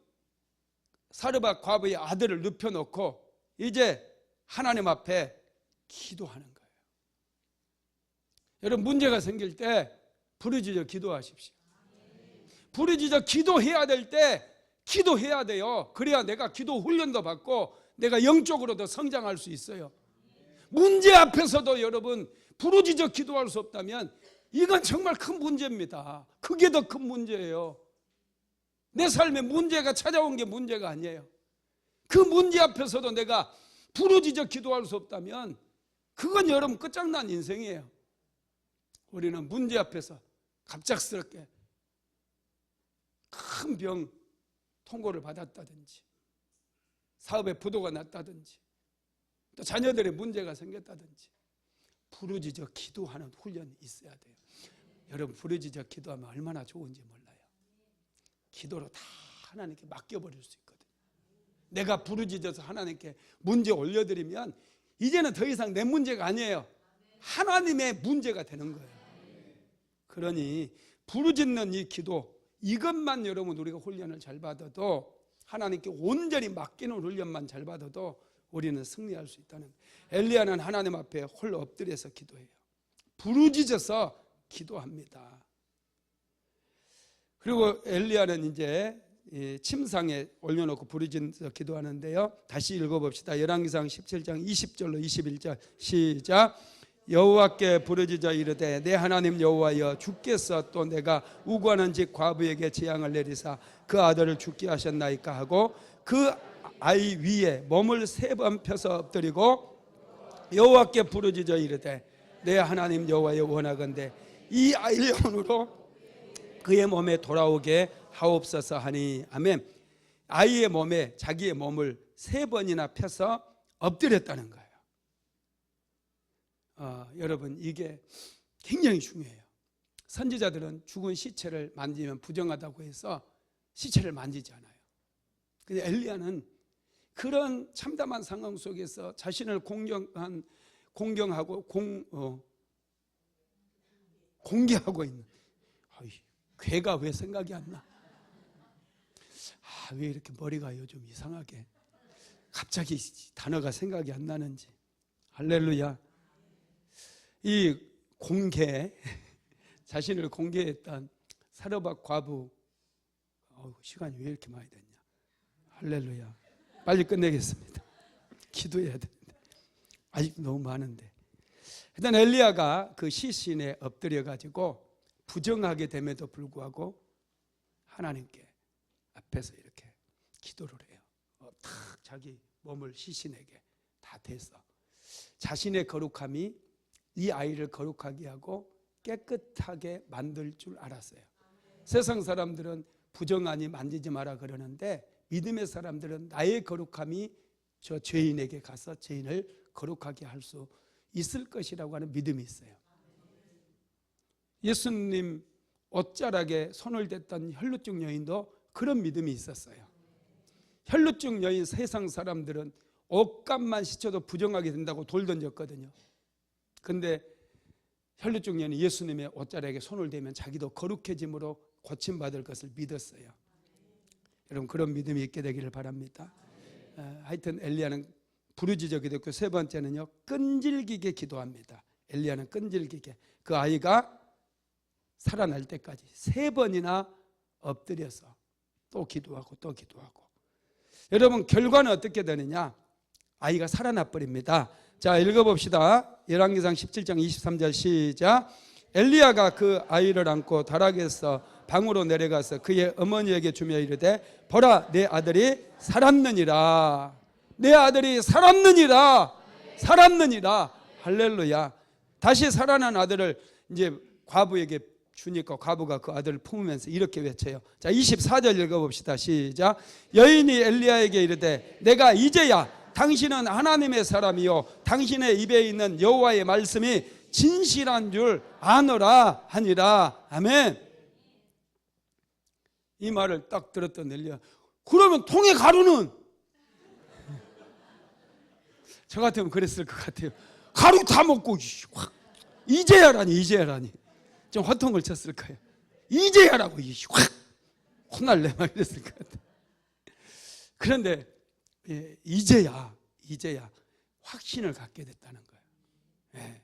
사르밧 과부의 아들을 눕혀놓고 이제 하나님 앞에 기도하는 거예요. 여러분, 문제가 생길 때 부르짖어 기도하십시오. 부르짖어 기도해야 될 때 기도해야 돼요. 그래야 내가 기도 훈련도 받고 내가 영적으로도 성장할 수 있어요. 문제 앞에서도 여러분 부르짖어 기도할 수 없다면 이건 정말 큰 문제입니다. 그게 더 큰 문제예요. 내 삶에 문제가 찾아온 게 문제가 아니에요. 그 문제 앞에서도 내가 부르짖어 기도할 수 없다면 그건 여러분 끝장난 인생이에요. 우리는 문제 앞에서 갑작스럽게 큰 병 통고를 받았다든지 사업에 부도가 났다든지 또 자녀들의 문제가 생겼다든지 부르짖어 기도하는 훈련이 있어야 돼요. 여러분, 부르짖어 기도하면 얼마나 좋은지 몰라요. 기도로 다 하나님께 맡겨버릴 수 있거든요. 내가 부르짖어서 하나님께 문제 올려드리면 이제는 더 이상 내 문제가 아니에요. 하나님의 문제가 되는 거예요. 그러니 부르짖는 이 기도, 이것만 여러분 우리가 훈련을 잘 받아도, 하나님께 온전히 맡기는 훈련만 잘 받아도 우리는 승리할 수 있다는 거예요. 엘리야는 하나님 앞에 홀로 엎드려서 기도해요. 부르짖어서 기도합니다. 그리고 엘리야는 이제 침상에 올려놓고 부르짖어서 기도하는데요. 다시 읽어봅시다. 열왕기상 17장 20절로 21절 시작. 여호와께 부르짖어 이르되 내 하나님 여호와여, 주께서 또 내가 우구하는 집 과부에게 재앙을 내리사 그 아들을 죽게 하셨나이까 하고 그 아이 위에 몸을 3번 펴서 엎드리고 여호와께 부르짖어 이르되 내 하나님 여호와여, 원하건대 이 아이를 영으로 그의 몸에 돌아오게 하옵소서 하니. 아멘. 아이의 몸에 자기의 몸을 3번이나 펴서 엎드렸다는 거예요. 여러분, 이게 굉장히 중요해요. 선지자들은 죽은 시체를 만지면 부정하다고 해서 시체를 만지지 않아요. 근데 엘리야는 그런 참담한 상황 속에서 자신을 공경하고 공개하고 있는, 괴가 왜 생각이 안 나? 왜 이렇게 머리가 요즘 이상하게 갑자기 단어가 생각이 안 나는지. 할렐루야. 이 공개, 자신을 공개했던 사르밧 과부, 시간이 왜 이렇게 많이 됐냐. 할렐루야. 빨리 끝내겠습니다. 기도해야 되는데 아직 너무 많은데. 일단 엘리야가 그 시신에 엎드려 가지고 부정하게 됨에도 불구하고 하나님께 앞에서 이렇게 기도를 해요. 탁 자기 몸을 시신에게 다 대서 자신의 거룩함이 이 아이를 거룩하게 하고 깨끗하게 만들 줄 알았어요. 세상 사람들은 부정하니 만지지 마라 그러는데 믿음의 사람들은 나의 거룩함이 저 죄인에게 가서 죄인을 거룩하게 할 수 있을 것이라고 하는 믿음이 있어요. 예수님 옷자락에 손을 댔던 혈루증 여인도 그런 믿음이 있었어요. 혈루증 여인, 세상 사람들은 옷값만 씻어도 부정하게 된다고 돌 던졌거든요. 근데 혈루증 여인이 예수님의 옷자락에 손을 대면 자기도 거룩해짐으로 고침받을 것을 믿었어요. 여러분, 그런 믿음이 있게 되기를 바랍니다. 하여튼 엘리야는 부르짖어 기도했고, 3번째는요, 끈질기게 기도합니다. 엘리야는 끈질기게 그 아이가 살아날 때까지 3번이나 엎드려서 또 기도하고 또 기도하고. 여러분, 결과는 어떻게 되느냐? 아이가 살아나 버립니다. 자, 읽어봅시다. 열왕기상 17장 23절 시작. 엘리야가 그 아이를 안고 다락에서 방으로 내려가서 그의 어머니에게 주며 이르되 보라, 내 아들이 살았느니라. 내 아들이 살았느니라. 살았느니라. 할렐루야. 다시 살아난 아들을 이제 과부에게 주니까 과부가 그 아들을 품으면서 이렇게 외쳐요. 자, 24절 읽어봅시다. 시작. 여인이 엘리야에게 이르되 내가 이제야 당신은 하나님의 사람이요 당신의 입에 있는 여호와의 말씀이 진실한 줄 아노라 하니라. 아멘. 이 말을 딱 들었던 엘리야, 그러면 통의 가루는? 저 같으면 그랬을 것 같아요. 가루 다 먹고 확 이제야라니 좀 화통을 쳤을 거예요. 이제야라고 확 혼날래 막 이랬을 것 같아요. 그런데 이제야 확신을 갖게 됐다는 거예요.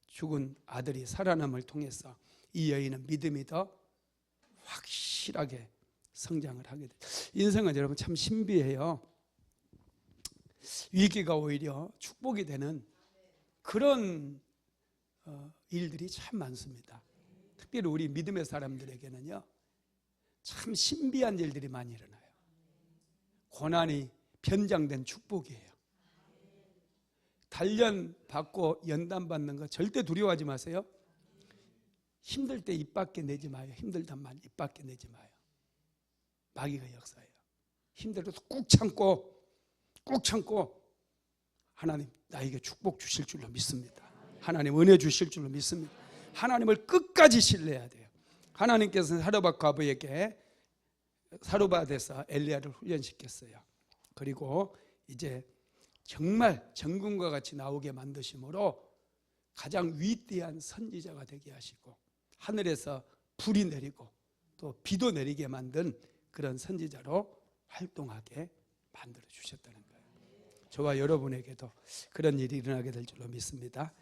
죽은 아들이 살아남을 통해서 이 여인은 믿음이 더 확실하게 성장을 하게 돼요. 인생은 여러분 참 신비해요. 위기가 오히려 축복이 되는 그런 일들이 참 많습니다. 특별히 우리 믿음의 사람들에게는요, 참 신비한 일들이 많이 일어나요. 고난이 변장된 축복이에요. 단련 받고 연단 받는 거 절대 두려워하지 마세요. 힘들 때 입 밖에 내지 마요. 힘들단만 입 밖에 내지 마요. 마귀가 역사예요. 힘들어도 꾹 참고 하나님 나에게 축복 주실 줄로 믿습니다. 하나님 은혜 주실 줄로 믿습니다. 하나님을 끝까지 신뢰해야 돼요. 하나님께서는 사르밧 과부에게 사르밧에서 엘리야를 훈련시켰어요. 그리고 이제 정말 정금과 같이 나오게 만드심으로 가장 위대한 선지자가 되게 하시고 하늘에서 불이 내리고 또 비도 내리게 만든 그런 선지자로 활동하게 만들어 주셨다는 거예요. 저와 여러분에게도 그런 일이 일어나게 될 줄로 믿습니다.